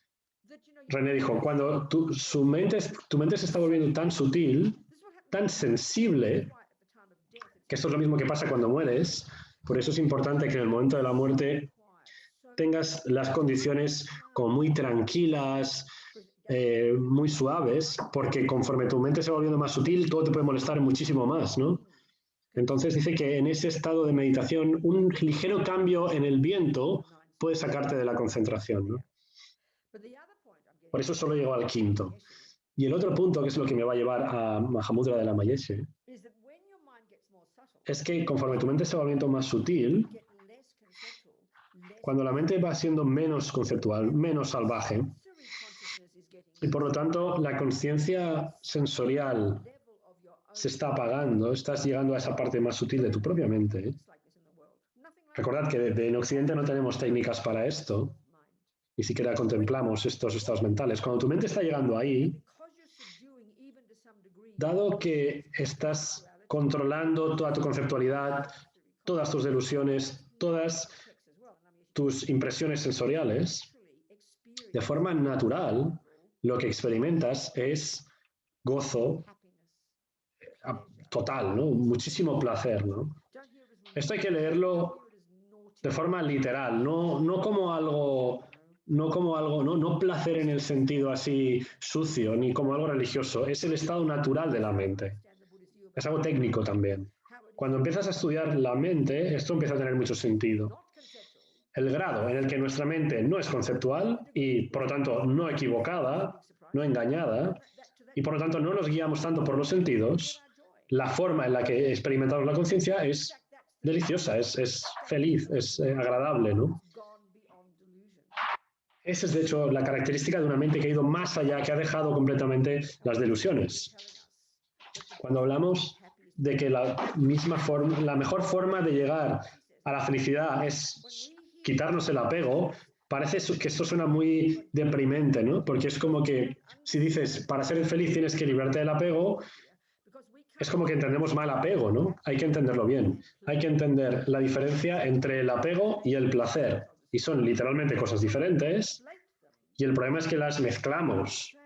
René dijo, cuando tu mente se está volviendo tan sutil, tan sensible, que esto es lo mismo que pasa cuando mueres, por eso es importante que en el momento de la muerte tengas las condiciones como muy tranquilas, muy suaves, porque conforme tu mente se va volviendo más sutil, todo te puede molestar muchísimo más, ¿no? Entonces dice que en ese estado de meditación, un ligero cambio en el viento puede sacarte de la concentración, ¿no? Por eso solo llegó al quinto. Y el otro punto, que es lo que me va a llevar a Mahamudra de la Mayeshe, es que conforme tu mente se va volviendo más sutil, cuando la mente va siendo menos conceptual, menos salvaje, y por lo tanto la conciencia sensorial se está apagando, estás llegando a esa parte más sutil de tu propia mente, ¿eh? Recordad que en Occidente no tenemos técnicas para esto, ni siquiera contemplamos estos estados mentales. Cuando tu mente está llegando ahí, dado que estás controlando toda tu conceptualidad, todas tus delusiones, todas tus impresiones sensoriales, de forma natural, lo que experimentas es gozo total, ¿no? Muchísimo placer, ¿no? Esto hay que leerlo de forma literal, no como algo, no placer en el sentido así sucio, ni como algo religioso. Es el estado natural de la mente. Es algo técnico también. Cuando empiezas a estudiar la mente, esto empieza a tener mucho sentido. El grado en el que nuestra mente no es conceptual y, por lo tanto, no equivocada, no engañada, y por lo tanto no nos guiamos tanto por los sentidos, la forma en la que experimentamos la conciencia es deliciosa, es feliz, es agradable, ¿no? Esa es, de hecho, la característica de una mente que ha ido más allá, que ha dejado completamente las delusiones. Cuando hablamos de que la mejor forma de llegar a la felicidad es quitarnos el apego, parece que esto suena muy deprimente, ¿no? Porque es como que si dices, para ser feliz tienes que librarte del apego, es como que entendemos mal apego, ¿no? Hay que entenderlo bien. Hay que entender la diferencia entre el apego y el placer. Y son literalmente cosas diferentes. Y el problema es que las mezclamos.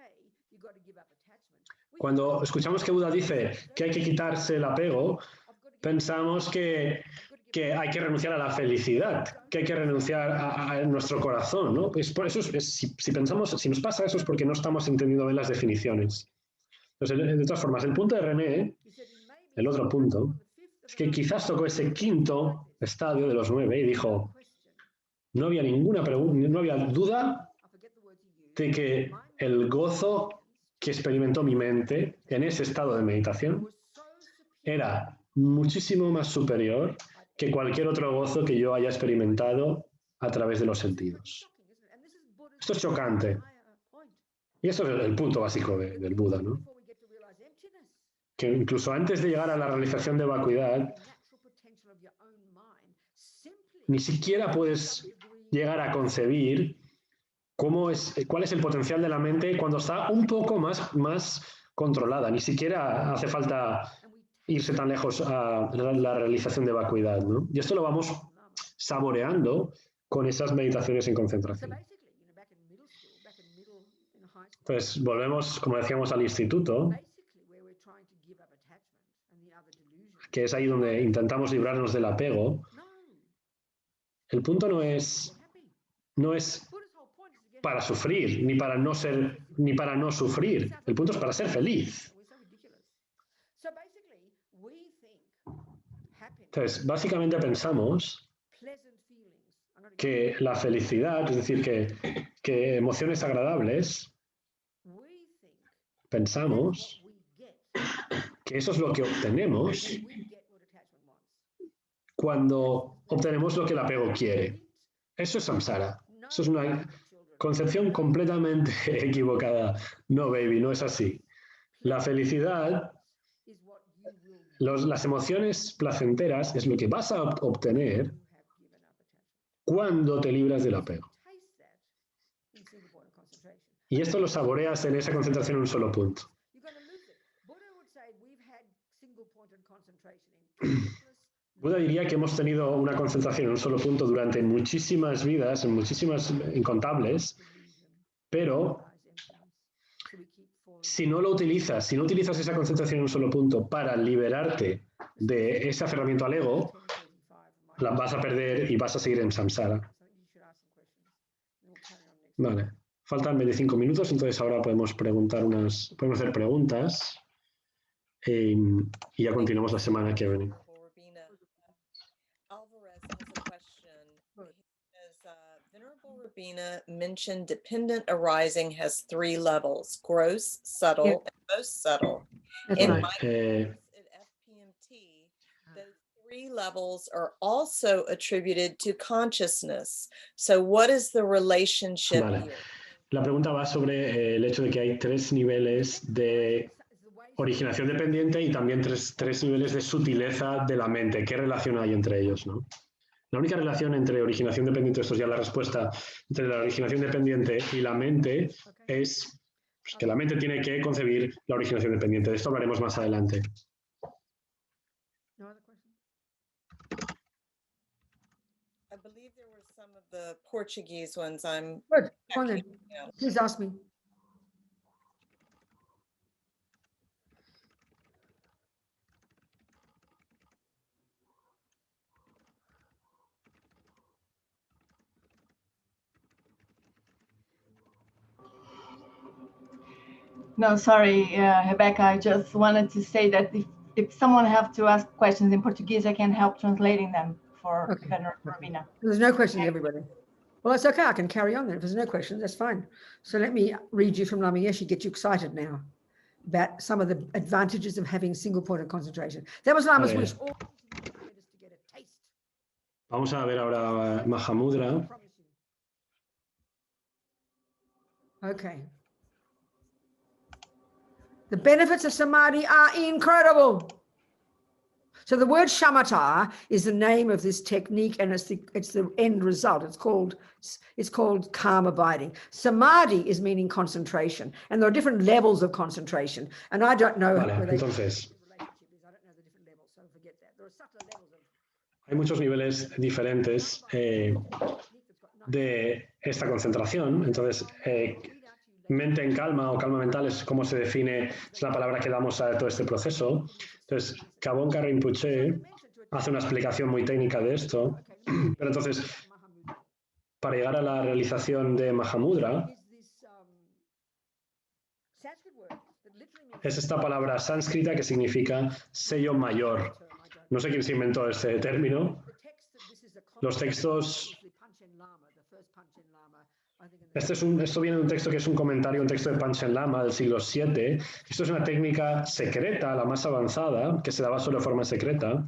Cuando escuchamos que Buda dice que hay que quitarse el apego, pensamos que hay que renunciar a la felicidad, que hay que renunciar a nuestro corazón, ¿no? Pues por eso, si nos pasa eso es porque no estamos entendiendo bien las definiciones. Entonces, de todas formas, el punto de René, el otro punto, es que quizás tocó ese quinto estadio de los 9 y dijo, no había ninguna pregunta, no había duda de que el gozo que experimentó mi mente en ese estado de meditación era muchísimo más superior que cualquier otro gozo que yo haya experimentado a través de los sentidos. Esto es chocante. Y esto es el punto básico del Buda, ¿no? Que incluso antes de llegar a la realización de vacuidad, ni siquiera puedes llegar a concebir cuál es el potencial de la mente cuando está un poco más controlada. Ni siquiera hace falta irse tan lejos a la realización de vacuidad, ¿no? Y esto lo vamos saboreando con esas meditaciones en concentración. Entonces, volvemos, como decíamos, al instituto, que es ahí donde intentamos librarnos del apego. El punto no es para sufrir, ni para no sufrir. El punto es para ser feliz. Entonces, básicamente pensamos que la felicidad, es decir, que emociones agradables, pensamos que eso es lo que obtenemos cuando obtenemos lo que el apego quiere. Eso es samsara. Eso es Concepción completamente equivocada. No, baby, no es así. La felicidad, las emociones placenteras es lo que vas a obtener cuando te libras del apego. Y esto lo saboreas en esa concentración en un solo punto. Buda diría que hemos tenido una concentración en un solo punto durante muchísimas vidas, en muchísimas incontables, pero si no lo utilizas, si no utilizas esa concentración en un solo punto para liberarte de ese aferramiento al ego, la vas a perder y vas a seguir en samsara. Vale, faltan 25 minutos, entonces ahora podemos hacer preguntas y ya continuamos la semana que viene. Venerable Rabina mentioned dependent arising has 3 levels: gross, subtle, Yeah. and most subtle. That's In right. my course at FPMT, those 3 levels are also attributed to consciousness. So what is the relationship Vale. here? La pregunta va sobre el hecho de que hay 3 niveles de originación dependiente y también tres niveles de sutileza de la mente. ¿Qué relación hay entre ellos, no? La única relación entre originación dependiente, esto es ya la respuesta, entre la originación dependiente y la mente es pues, que la mente tiene que concebir la originación dependiente. De esto hablaremos más adelante. I believe there were some of the Portuguese ones. I'm Good. Go on then. Please ask me. No, sorry, Rebecca. I just wanted to say that if someone have to ask questions in Portuguese, I can help translating them for Okay. Venerable Rabina. There's no questions, everybody. Well, that's okay. I can carry on then. If there's no questions, that's fine. So let me read you from Lamayeshi, get you excited now about some of the advantages of having single point of concentration. That was Lama's wish. All to get a taste. Vamos a ver ahora Mahamudra. Okay. The benefits of samadhi are incredible. So the word shamatha is the name of this technique, and it's the end result. It's called calm abiding. Samadhi is meaning concentration, and there are different levels of concentration. And I don't know. Vale, entonces, So forget that. There are subtler levels of. hay muchos niveles diferentes de esta concentración. Entonces, mente en calma o calma mental es como se define, es la palabra que damos a todo este proceso. Entonces, Kabonka Rinpoche hace una explicación muy técnica de esto, pero entonces, para llegar a la realización de Mahamudra, es esta palabra sánscrita que significa sello mayor. No sé quién se inventó este término. Los textos... Esto viene de un texto que es un comentario, un texto de Panchen Lama del siglo VII. Esto es una técnica secreta, la más avanzada, que se daba solo de forma secreta.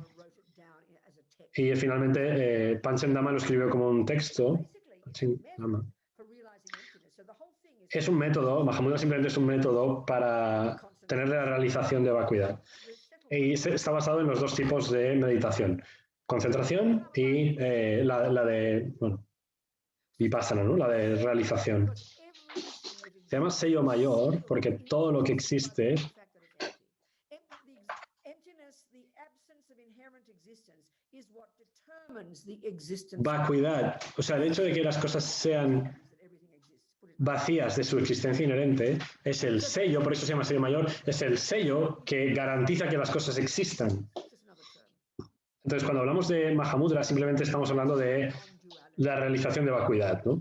Y finalmente Panchen Lama lo escribió como un texto. Es un método, Mahamudra simplemente es un método para tener la realización de vacuidad. Y está basado en los dos tipos de meditación. Concentración y la de... Bueno, Vipassana, ¿no? La de realización. Se llama sello mayor porque todo lo que existe vacuidad, o sea, el hecho de que las cosas sean vacías de su existencia inherente es el sello, por eso se llama sello mayor, es el sello que garantiza que las cosas existan. Entonces, cuando hablamos de Mahamudra, simplemente estamos hablando de la realización de vacuidad, ¿no?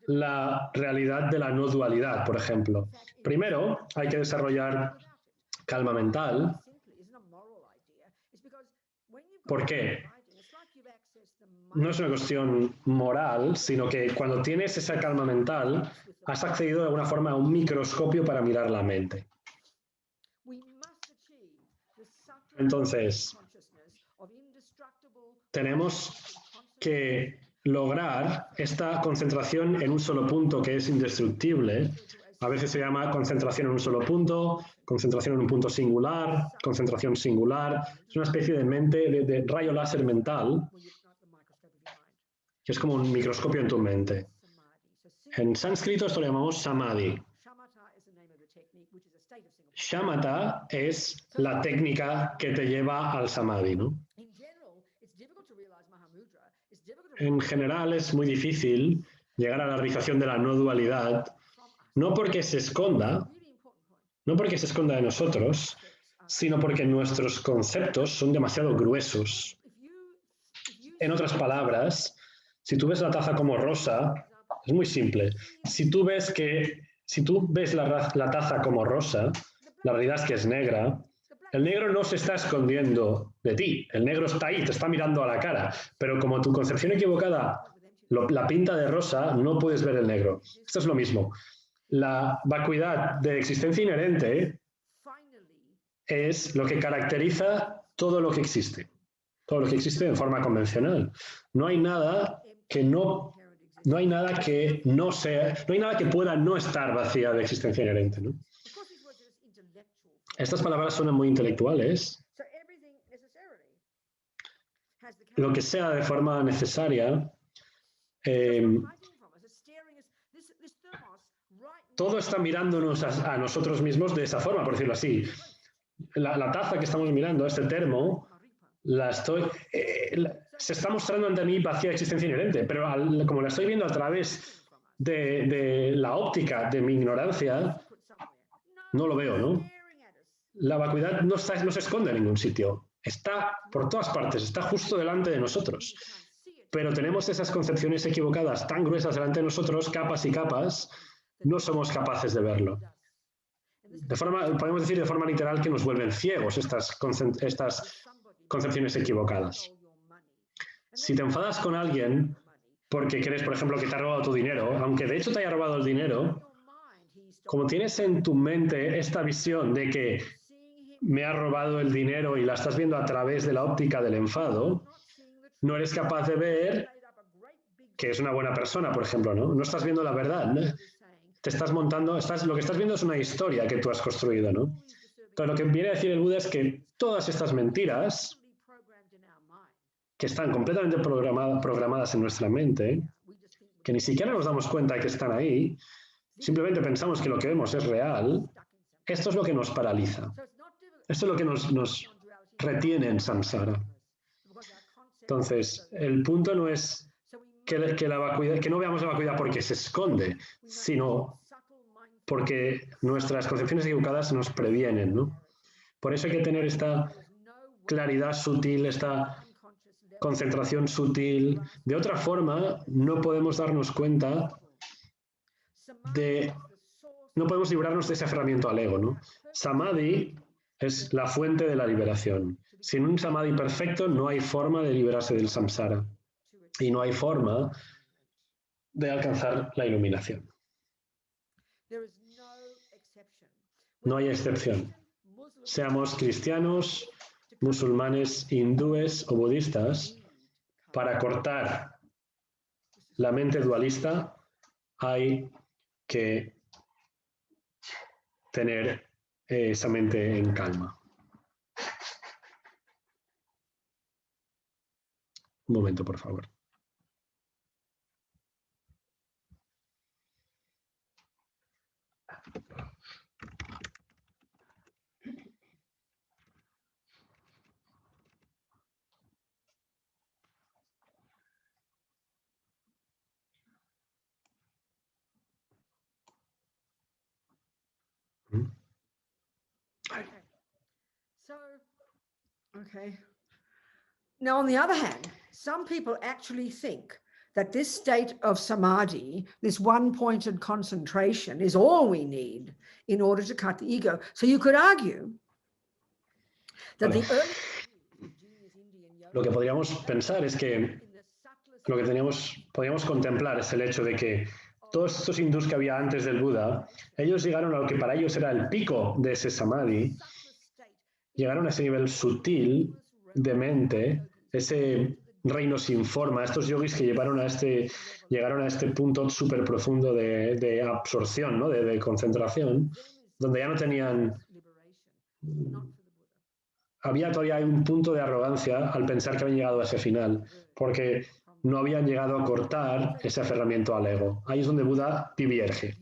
La realidad de la no dualidad, por ejemplo. Primero, hay que desarrollar calma mental. ¿Por qué? No es una cuestión moral, sino que cuando tienes esa calma mental, has accedido de alguna forma a un microscopio para mirar la mente. Entonces, tenemos que lograr esta concentración en un solo punto que es indestructible. A veces se llama concentración en un solo punto, concentración en un punto singular, concentración singular. Es una especie de mente, de rayo láser mental, que es como un microscopio en tu mente. En sánscrito esto lo llamamos samadhi. Shamatha es la técnica que te lleva al samadhi, ¿no? En general es muy difícil llegar a la realización de la no dualidad, no porque se esconda de nosotros, sino porque nuestros conceptos son demasiado gruesos. En otras palabras, si tú ves la taza como rosa, es muy simple. Si tú ves la taza como rosa, la realidad es que es negra. El negro no se está escondiendo de ti, el negro está ahí, te está mirando a la cara, pero como tu concepción equivocada la pinta de rosa, no puedes ver el negro. Esto es lo mismo. La vacuidad de existencia inherente es lo que caracteriza todo lo que existe en forma convencional. No hay nada que pueda no estar vacía de existencia inherente, ¿no? Estas palabras suenan muy intelectuales. Lo que sea de forma necesaria, todo está mirándonos a nosotros mismos de esa forma, por decirlo así. La taza que estamos mirando, este termo, se está mostrando ante mí vacía de existencia inherente, pero como la estoy viendo a través de la óptica de mi ignorancia, no lo veo, ¿no? La vacuidad no se esconde en ningún sitio, está por todas partes, está justo delante de nosotros. Pero tenemos esas concepciones equivocadas tan gruesas delante de nosotros, capas y capas, no somos capaces de verlo. Podemos decir de forma literal que nos vuelven ciegos estas concepciones equivocadas. Si te enfadas con alguien porque crees, por ejemplo, que te ha robado tu dinero, aunque de hecho te haya robado el dinero, como tienes en tu mente esta visión de que me ha robado el dinero y la estás viendo a través de la óptica del enfado, no eres capaz de ver que es una buena persona, por ejemplo, ¿no? No estás viendo la verdad, ¿no? Te estás montando, lo que estás viendo es una historia que tú has construido, ¿no? Entonces, lo que viene a decir el Buda es que todas estas mentiras, que están completamente programadas en nuestra mente, que ni siquiera nos damos cuenta de que están ahí, simplemente pensamos que lo que vemos es real, esto es lo que nos paraliza. Esto es lo que nos retiene en samsara. Entonces, el punto no es que no veamos la vacuidad porque se esconde, sino porque nuestras concepciones equivocadas nos previenen, ¿no? Por eso hay que tener esta claridad sutil, esta concentración sutil. De otra forma, no podemos darnos cuenta no podemos librarnos de ese aferramiento al ego, ¿no? Samadhi es la fuente de la liberación. Sin un samadhi perfecto no hay forma de liberarse del samsara y no hay forma de alcanzar la iluminación. No hay excepción. Seamos cristianos, musulmanes, hindúes o budistas, para cortar la mente dualista hay que tener esa mente en calma. Un momento, por favor. Okay. Now, on the other hand, some people actually think that this state of samadhi, this one-pointed concentration, is all we need in order to cut the ego. So you could argue that the early... Lo que podríamos pensar es que lo que podríamos contemplar es el hecho de que todos estos hindús que había antes del Buda, ellos llegaron a lo que para ellos era el pico de ese samadhi, llegaron a ese nivel sutil de mente, ese reino sin forma, estos yogis que llegaron a este punto súper profundo de absorción, ¿no? de concentración, donde ya no tenían... Había todavía un punto de arrogancia al pensar que habían llegado a ese final, porque no habían llegado a cortar ese aferramiento al ego. Ahí es donde Buda divierge.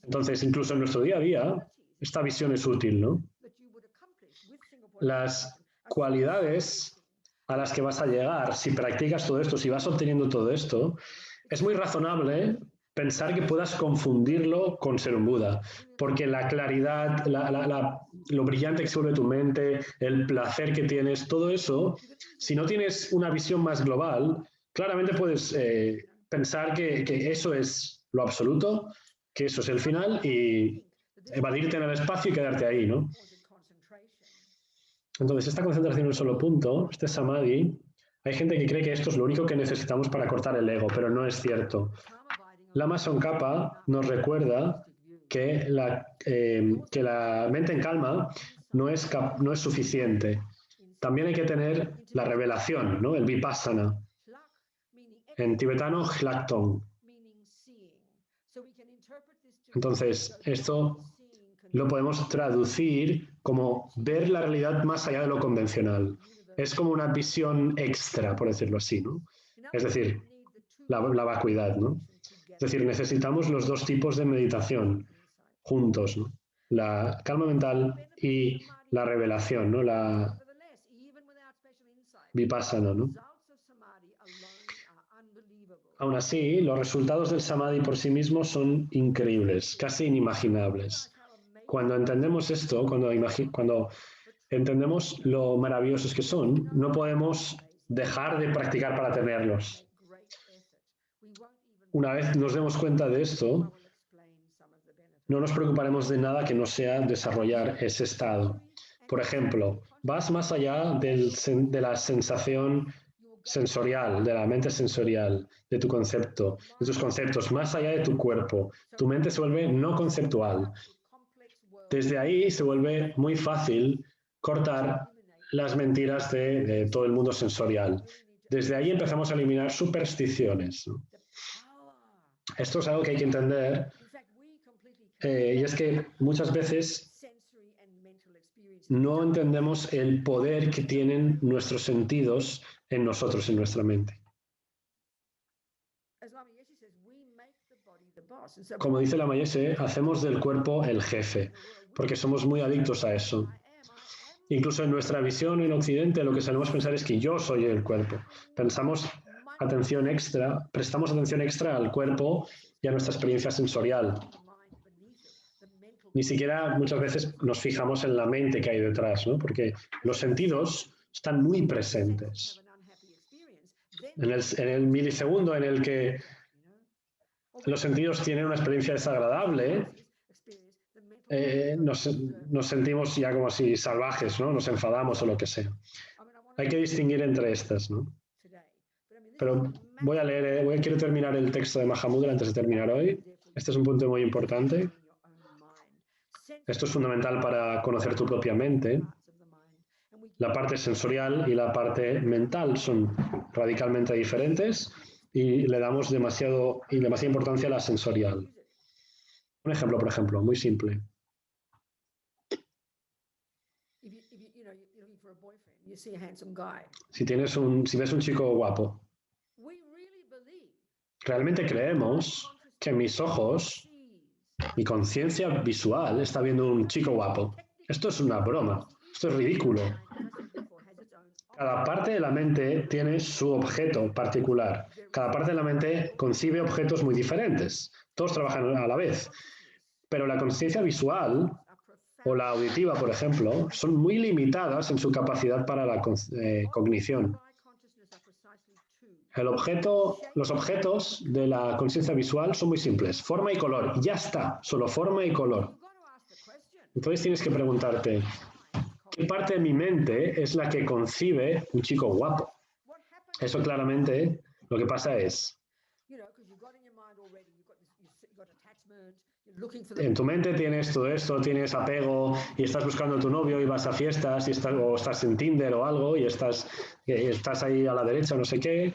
Entonces, incluso en nuestro día a día, esta visión es útil, ¿no? Las cualidades a las que vas a llegar, si practicas todo esto, si vas obteniendo todo esto, es muy razonable pensar que puedas confundirlo con ser un Buda, porque la claridad, lo brillante que se vuelve tu mente, el placer que tienes, todo eso, si no tienes una visión más global, claramente puedes pensar que eso es lo absoluto, que eso es el final y evadirte en el espacio y quedarte ahí, ¿no? Entonces, esta concentración en un solo punto, este samadhi, hay gente que cree que esto es lo único que necesitamos para cortar el ego, pero no es cierto. Lama Tsongkhapa nos recuerda que la mente en calma no es suficiente. También hay que tener la revelación, ¿no? El vipassana. En tibetano, Hlakton. Entonces, esto lo podemos traducir como ver la realidad más allá de lo convencional. Es como una visión extra, por decirlo así, ¿no? Es decir, la vacuidad, ¿no? Es decir, necesitamos los dos tipos de meditación juntos, ¿no? La calma mental y la revelación, ¿no? La vipassana, ¿no? Aún así, los resultados del samadhi por sí mismos son increíbles, casi inimaginables. Cuando entendemos esto, cuando entendemos lo maravillosos que son, no podemos dejar de practicar para tenerlos. Una vez nos demos cuenta de esto, no nos preocuparemos de nada que no sea desarrollar ese estado. Por ejemplo, vas más allá de la sensación sensorial, de la mente sensorial, de tu concepto, de tus conceptos, más allá de tu cuerpo. Tu mente se vuelve no conceptual. Desde ahí se vuelve muy fácil cortar las mentiras de todo el mundo sensorial. Desde ahí empezamos a eliminar supersticiones, ¿no? Esto es algo que hay que entender, y es que muchas veces no entendemos el poder que tienen nuestros sentidos en nosotros, en nuestra mente. Como dice la Mayese, hacemos del cuerpo el jefe, porque somos muy adictos a eso. Incluso en nuestra visión en Occidente, lo que solemos pensar es que yo soy el cuerpo. Prestamos atención extra al cuerpo y a nuestra experiencia sensorial. Ni siquiera muchas veces nos fijamos en la mente que hay detrás, ¿no? Porque los sentidos están muy presentes. En el milisegundo en el que los sentidos tienen una experiencia desagradable, nos sentimos ya como si salvajes, ¿no? Nos enfadamos o lo que sea. Hay que distinguir entre estas, ¿no? Pero quiero terminar el texto de Mahamudra antes de terminar hoy. Este es un punto muy importante. Esto es fundamental para conocer tu propia mente. La parte sensorial y la parte mental son radicalmente diferentes y le damos demasiada importancia a la sensorial. Un ejemplo, por ejemplo, muy simple. Si ves un chico guapo, realmente creemos que mis ojos, mi conciencia visual está viendo un chico guapo. Esto es una broma, esto es ridículo. Cada parte de la mente tiene su objeto particular. Cada parte de la mente concibe objetos muy diferentes. Todos trabajan a la vez. Pero la conciencia visual o la auditiva, por ejemplo, son muy limitadas en su capacidad para la cognición. Los objetos de la conciencia visual son muy simples. Forma y color. Y ya está. Solo forma y color. Entonces tienes que preguntarte, ¿qué parte de mi mente es la que concibe un chico guapo? Eso claramente lo que pasa es En tu mente tienes todo esto, tienes apego y estás buscando a tu novio y vas a fiestas y o estás en Tinder o algo y estás ahí a la derecha, no sé qué.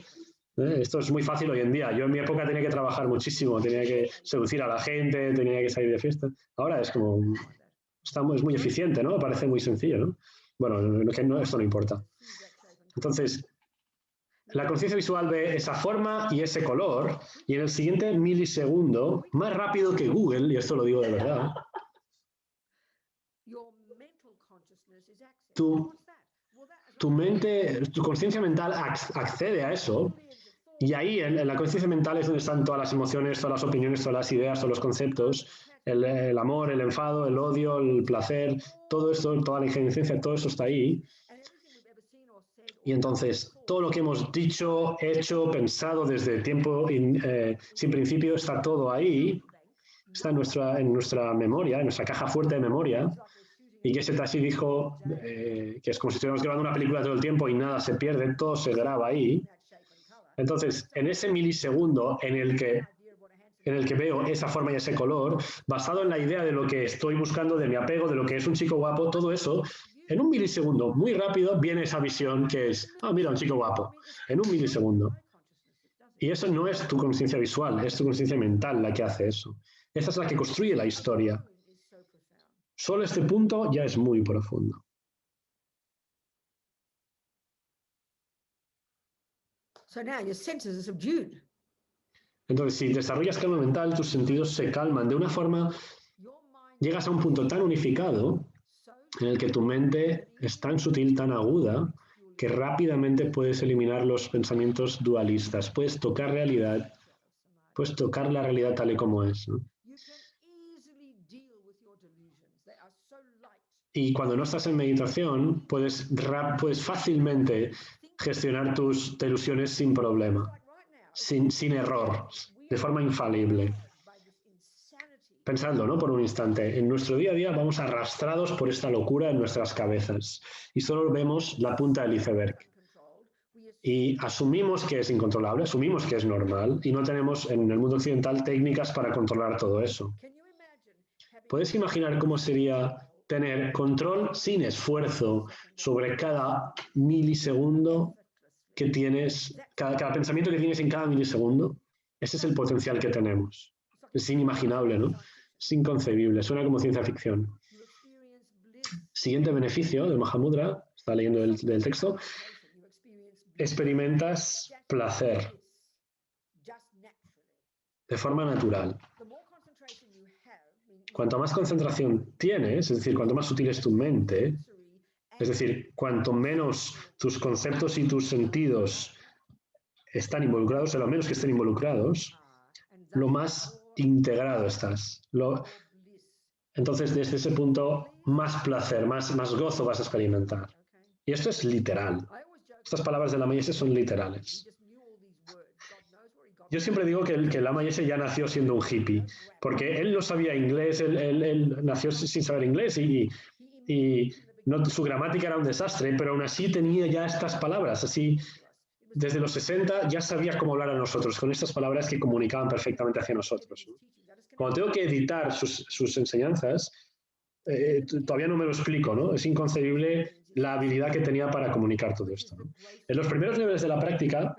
Esto es muy fácil hoy en día. Yo en mi época tenía que trabajar muchísimo, tenía que seducir a la gente, tenía que salir de fiesta. Ahora es como, es muy eficiente, ¿no? Parece muy sencillo, ¿no? Bueno, esto no importa. Entonces, la conciencia visual ve esa forma y ese color, y en el siguiente milisegundo, más rápido que Google, y esto lo digo de verdad, tu mente, tu conciencia mental accede a eso, y ahí en la conciencia mental es donde están todas las emociones, todas las opiniones, todas las ideas, todos los conceptos, el amor, el enfado, el odio, el placer, todo esto, toda la inteligencia, todo eso está ahí. Y entonces, todo lo que hemos dicho, hecho, pensado desde tiempo sin principio, está todo ahí, está en nuestra memoria, en nuestra caja fuerte de memoria. Y que Tashi dijo que es como si estuviéramos grabando una película todo el tiempo y nada se pierde, todo se graba ahí. Entonces, en ese milisegundo en el que veo esa forma y ese color, basado en la idea de lo que estoy buscando, de mi apego, de lo que es un chico guapo, todo eso, en un milisegundo, muy rápido, viene esa visión que es, mira, un chico guapo, en un milisegundo. Y eso no es tu conciencia visual, es tu conciencia mental la que hace eso. Esa es la que construye la historia. Solo este punto ya es muy profundo. So now your senses are subdued. Entonces, si desarrollas calma mental, tus sentidos se calman de una forma, llegas a un punto tan unificado en el que tu mente es tan sutil, tan aguda, que rápidamente puedes eliminar los pensamientos dualistas, puedes tocar realidad, puedes tocar la realidad tal y como es, ¿no? Y cuando no estás en meditación, puedes fácilmente gestionar tus delusiones sin problema, sin error, de forma infalible. Pensadlo, ¿no? Por un instante. En nuestro día a día vamos arrastrados por esta locura en nuestras cabezas y solo vemos la punta del iceberg. Y asumimos que es incontrolable, asumimos que es normal y no tenemos en el mundo occidental técnicas para controlar todo eso. ¿Puedes imaginar cómo sería tener control sin esfuerzo sobre cada milisegundo que tienes, cada pensamiento que tienes en cada milisegundo? Ese es el potencial que tenemos. Es inimaginable, ¿no? Es inconcebible, suena como ciencia ficción. Siguiente beneficio del Mahamudra, está leyendo del texto, experimentas placer de forma natural. Cuanto más concentración tienes, es decir, cuanto más sutil es tu mente, es decir, cuanto menos tus conceptos y tus sentidos están involucrados, o lo menos que estén involucrados, lo más integrado estás. Entonces, desde ese punto, más placer, más gozo vas a experimentar. Y esto es literal. Estas palabras de Lama Yese son literales. Yo siempre digo que el Lama Yese ya nació siendo un hippie, porque él no sabía inglés, él nació sin saber inglés y su gramática era un desastre, pero aún así tenía ya estas palabras, así desde los 60 ya sabía cómo hablar a nosotros, con estas palabras que comunicaban perfectamente hacia nosotros, ¿no? Cuando tengo que editar sus enseñanzas, todavía no me lo explico, ¿no? Es inconcebible la habilidad que tenía para comunicar todo esto, ¿no? En los primeros niveles de la práctica,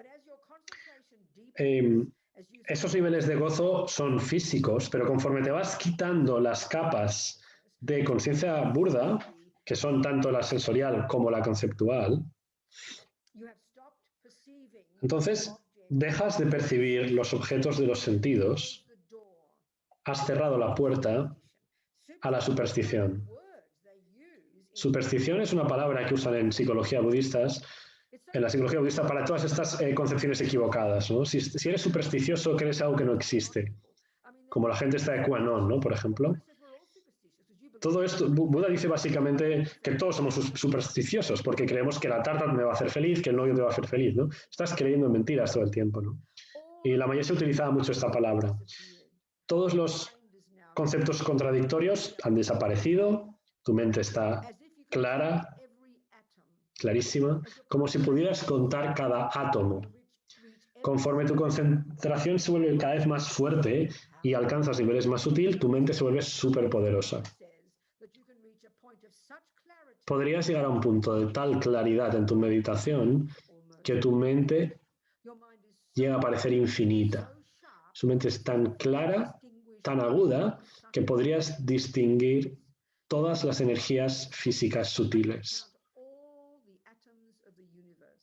esos niveles de gozo son físicos, pero conforme te vas quitando las capas de conciencia burda, que son tanto la sensorial como la conceptual, entonces dejas de percibir los objetos de los sentidos, has cerrado la puerta a la superstición. Superstición es una palabra que usan en psicología budistas, en la psicología budista, para todas estas concepciones equivocadas, ¿no? Si eres supersticioso, crees algo que no existe, como la gente está de QAnon, ¿no? Por ejemplo. Todo esto, Buda dice básicamente que todos somos supersticiosos porque creemos que la tarta me va a hacer feliz, que el novio te va a hacer feliz, ¿no? Estás creyendo en mentiras todo el tiempo, ¿no? Y la Mayese utilizaba mucho esta palabra. Todos los conceptos contradictorios han desaparecido, tu mente está clarísima, como si pudieras contar cada átomo, Conforme tu concentración se vuelve cada vez más fuerte y alcanzas niveles más sutiles, tu mente se vuelve súper poderosa. Podrías llegar a un punto de tal claridad en tu meditación que tu mente llega a parecer infinita. Su mente es tan clara, tan aguda, que podrías distinguir todas las energías físicas sutiles.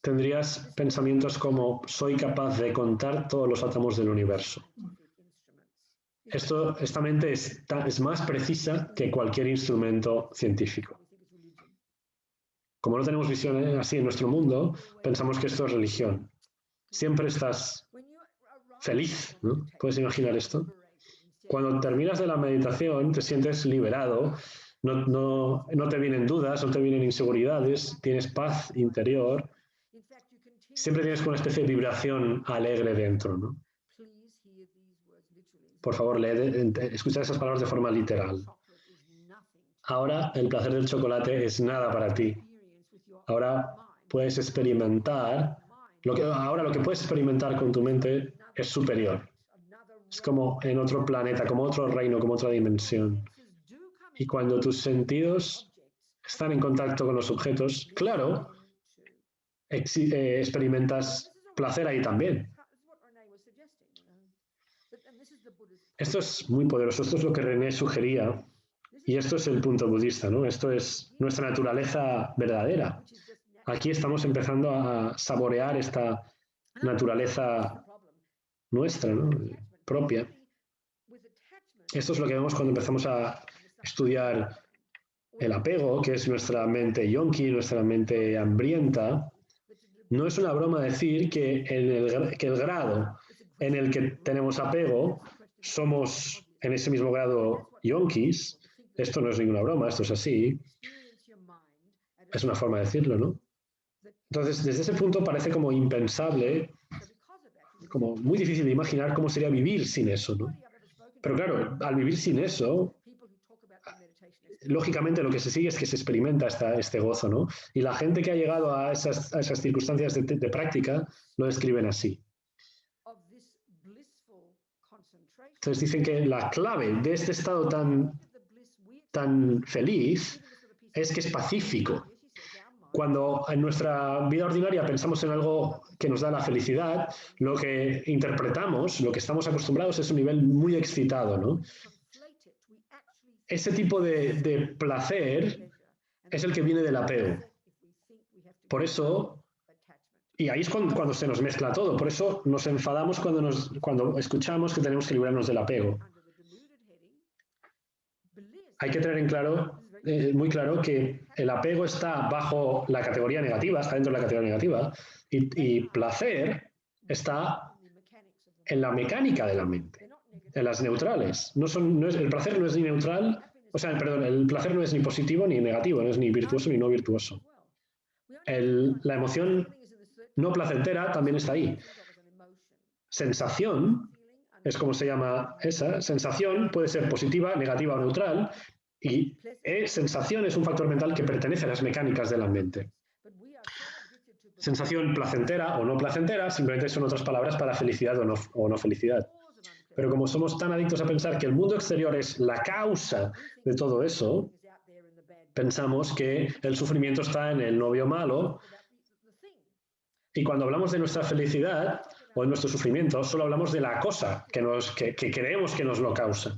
Tendrías pensamientos como: soy capaz de contar todos los átomos del universo. Esta mente es más precisa que cualquier instrumento científico. Como no tenemos visión así en nuestro mundo, pensamos que esto es religión. Siempre estás feliz, ¿no? ¿Puedes imaginar esto? Cuando terminas de la meditación, te sientes liberado, no te vienen dudas, no te vienen inseguridades, tienes paz interior. Siempre tienes una especie de vibración alegre dentro, ¿no? Por favor, escucha esas palabras de forma literal. Ahora el placer del chocolate es nada para ti. Ahora puedes experimentar, ahora lo que puedes experimentar con tu mente es superior. Es como en otro planeta, como otro reino, como otra dimensión. Y cuando tus sentidos están en contacto con los objetos, claro, experimentas placer ahí también. Esto es muy poderoso, esto es lo que René sugería, y esto es el punto budista, ¿no? Esto es nuestra naturaleza verdadera. Aquí estamos empezando a saborear esta naturaleza nuestra, ¿no? Propia. Esto es lo que vemos cuando empezamos a estudiar el apego, que es nuestra mente yonki, nuestra mente hambrienta. No es una broma decir que el grado en el que tenemos apego somos en ese mismo grado yonkis. Esto no es ninguna broma, esto es así. Es una forma de decirlo, ¿no? Entonces, desde ese punto parece como impensable, como muy difícil de imaginar cómo sería vivir sin eso, ¿no? Pero claro, al vivir sin eso, lógicamente lo que se sigue es que se experimenta este gozo, ¿no? Y la gente que ha llegado a esas circunstancias de práctica lo describen así. Entonces dicen que la clave de este estado tan feliz es que es pacífico. Cuando en nuestra vida ordinaria pensamos en algo que nos da la felicidad, lo que interpretamos, lo que estamos acostumbrados es un nivel muy excitado, ¿no? Ese tipo de placer es el que viene del apego. Por eso, y ahí es cuando se nos mezcla todo, por eso nos enfadamos cuando escuchamos que tenemos que librarnos del apego. Hay que tener muy claro que el apego está bajo la categoría negativa, está dentro de la categoría negativa, y placer está en la mecánica de la mente, en las neutrales. El placer no es ni neutral, el placer no es ni positivo ni negativo, no es ni virtuoso ni no virtuoso. La emoción no placentera también está ahí. Sensación es como se llama esa. Sensación puede ser positiva, negativa o neutral. Y sensación es un factor mental que pertenece a las mecánicas de la mente. Sensación placentera o no placentera simplemente son otras palabras para felicidad o no felicidad. Pero como somos tan adictos a pensar que el mundo exterior es la causa de todo eso, pensamos que el sufrimiento está en el novio malo. Y cuando hablamos de nuestra felicidad o de nuestro sufrimiento, solo hablamos de la cosa que creemos que nos lo causa.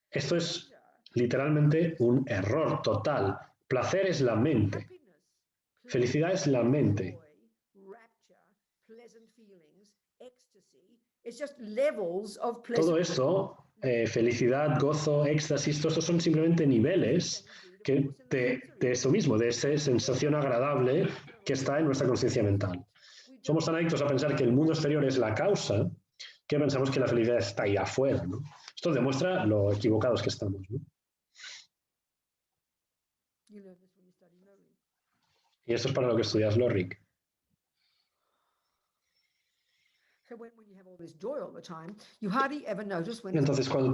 Esto es literalmente un error total. Placer es la mente. Felicidad es la mente. Todo esto, felicidad, gozo, éxtasis, todo esto son simplemente niveles de eso mismo, de esa sensación agradable que está en nuestra conciencia mental. Somos tan adictos a pensar que el mundo exterior es la causa que pensamos que la felicidad está ahí afuera, ¿no? Esto demuestra lo equivocados que estamos, ¿no? Y esto es para lo que estudias Lorick. Entonces, cuando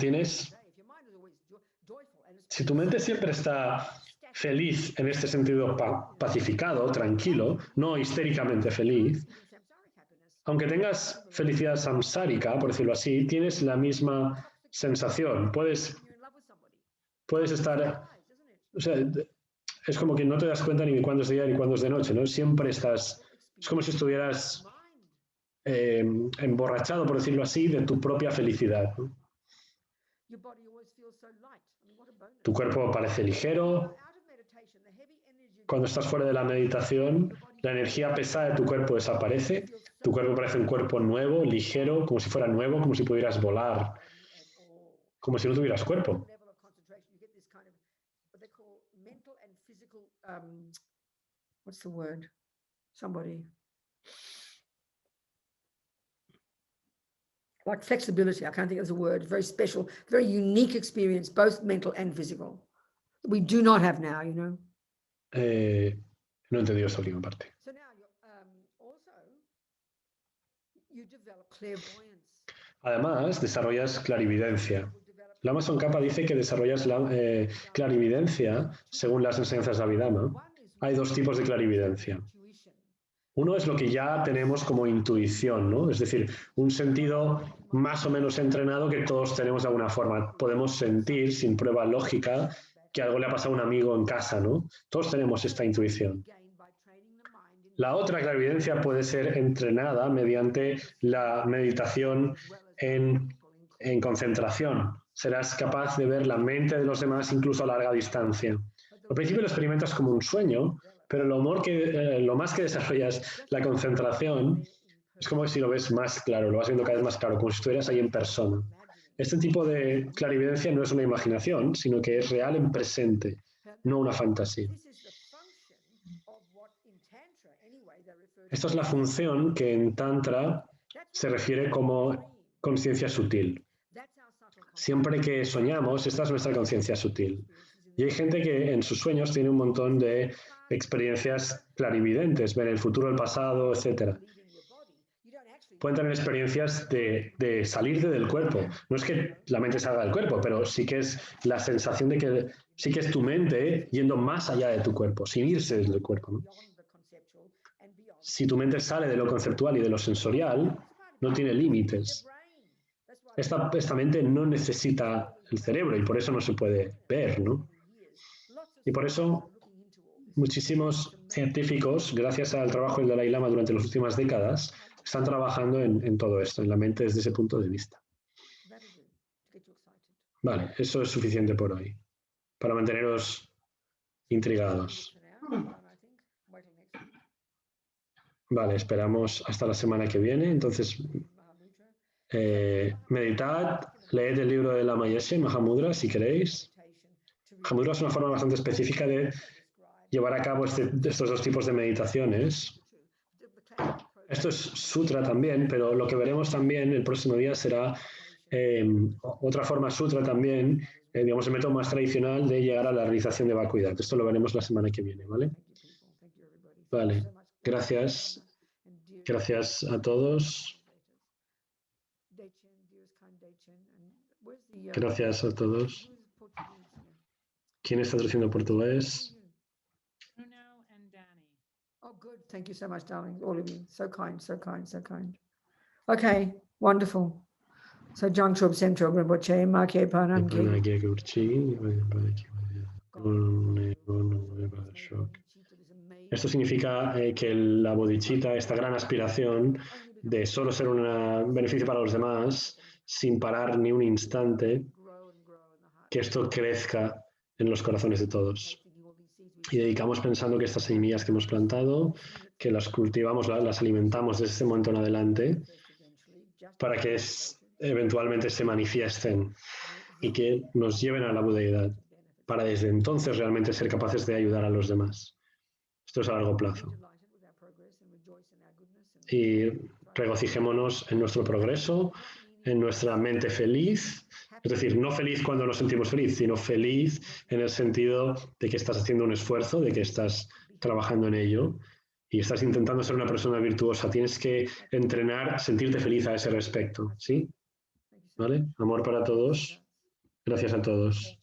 si tu mente siempre está feliz en este sentido pacificado, tranquilo, no histéricamente feliz, aunque tengas felicidad samsárica, por decirlo así, tienes la misma sensación. Puedes estar, o sea, es como que no te das cuenta ni de cuándo es de día ni cuándo es de noche, ¿no? Siempre estás, es como si estuvieras emborrachado, por decirlo así, de tu propia felicidad, ¿no? Tu cuerpo parece ligero. Cuando estás fuera de la meditación, la energía pesada de tu cuerpo desaparece. Tu cuerpo parece un cuerpo nuevo, ligero, como si fuera nuevo, como si pudieras volar, como si no tuvieras cuerpo. What's the word? Somebody. Like flexibility, I can't think of the word. Very special, very unique experience, both mental and physical. We do not have now, you know. No he entendido esta última parte. So now also you develop clairvoyance. Además, desarrollas clarividencia. Lama Tsongkhapa dice que desarrollas la clarividencia según las enseñanzas de Abhidhamma. Hay dos tipos de clarividencia. Uno es lo que ya tenemos como intuición, ¿no? Es decir, un sentido más o menos entrenado que todos tenemos de alguna forma. Podemos sentir, sin prueba lógica, que algo le ha pasado a un amigo en casa, ¿no? Todos tenemos esta intuición. La otra clarividencia puede ser entrenada mediante la meditación en concentración. Serás capaz de ver la mente de los demás incluso a larga distancia. Al principio lo experimentas como un sueño, pero lo más que desarrollas la concentración es como si lo ves más claro, lo vas viendo cada vez más claro, como si estuvieras ahí en persona. Este tipo de clarividencia no es una imaginación, sino que es real en presente, no una fantasía. Esta es la función que en Tantra se refiere como conciencia sutil. Siempre que soñamos, esta es nuestra conciencia sutil. Y hay gente que en sus sueños tiene un montón de experiencias clarividentes, ven el futuro, el pasado, etc. Pueden tener experiencias de salirte del cuerpo. No es que la mente salga del cuerpo, pero sí que es la sensación de que sí que es tu mente yendo más allá de tu cuerpo, sin irse del cuerpo, ¿no? Si tu mente sale de lo conceptual y de lo sensorial, no tiene límites. Esta mente no necesita el cerebro y por eso no se puede ver, ¿no? Y por eso muchísimos científicos, gracias al trabajo del Dalai Lama durante las últimas décadas, están trabajando en todo esto, en la mente desde ese punto de vista. Vale, eso es suficiente por hoy, para manteneros intrigados. Vale, esperamos hasta la semana que viene. Entonces, meditad, leed el libro de Lama Yeshe, Mahamudra, si queréis. Mahamudra es una forma bastante específica de llevar a cabo estos dos tipos de meditaciones. Esto es sutra también, pero lo que veremos también el próximo día será otra forma sutra también, digamos, el método más tradicional de llegar a la realización de Vacuidad. Esto lo veremos la semana que viene, ¿vale? Vale, gracias. Gracias a todos. Gracias a todos. ¿Quién está traduciendo portugués? Oh, good. Thank you so much, darling. All of you. So kind, so kind, so kind. Okay, wonderful. So, Jangchub Semchub Rinpoche, Marke Panan Esto significa que la bodhicitta, esta gran aspiración de solo ser un beneficio para los demás, sin parar ni un instante, que esto crezca en los corazones de todos. Y dedicamos pensando que estas semillas que hemos plantado, que las cultivamos, las alimentamos desde este momento en adelante, para que eventualmente se manifiesten y que nos lleven a la budeidad, para desde entonces realmente ser capaces de ayudar a los demás. Esto es a largo plazo. Y regocijémonos en nuestro progreso, en nuestra mente feliz, es decir, no feliz cuando nos sentimos feliz, sino feliz en el sentido de que estás haciendo un esfuerzo, de que estás trabajando en ello y estás intentando ser una persona virtuosa. Tienes que entrenar, sentirte feliz a ese respecto, ¿sí? ¿Vale? Amor para todos. Gracias a todos.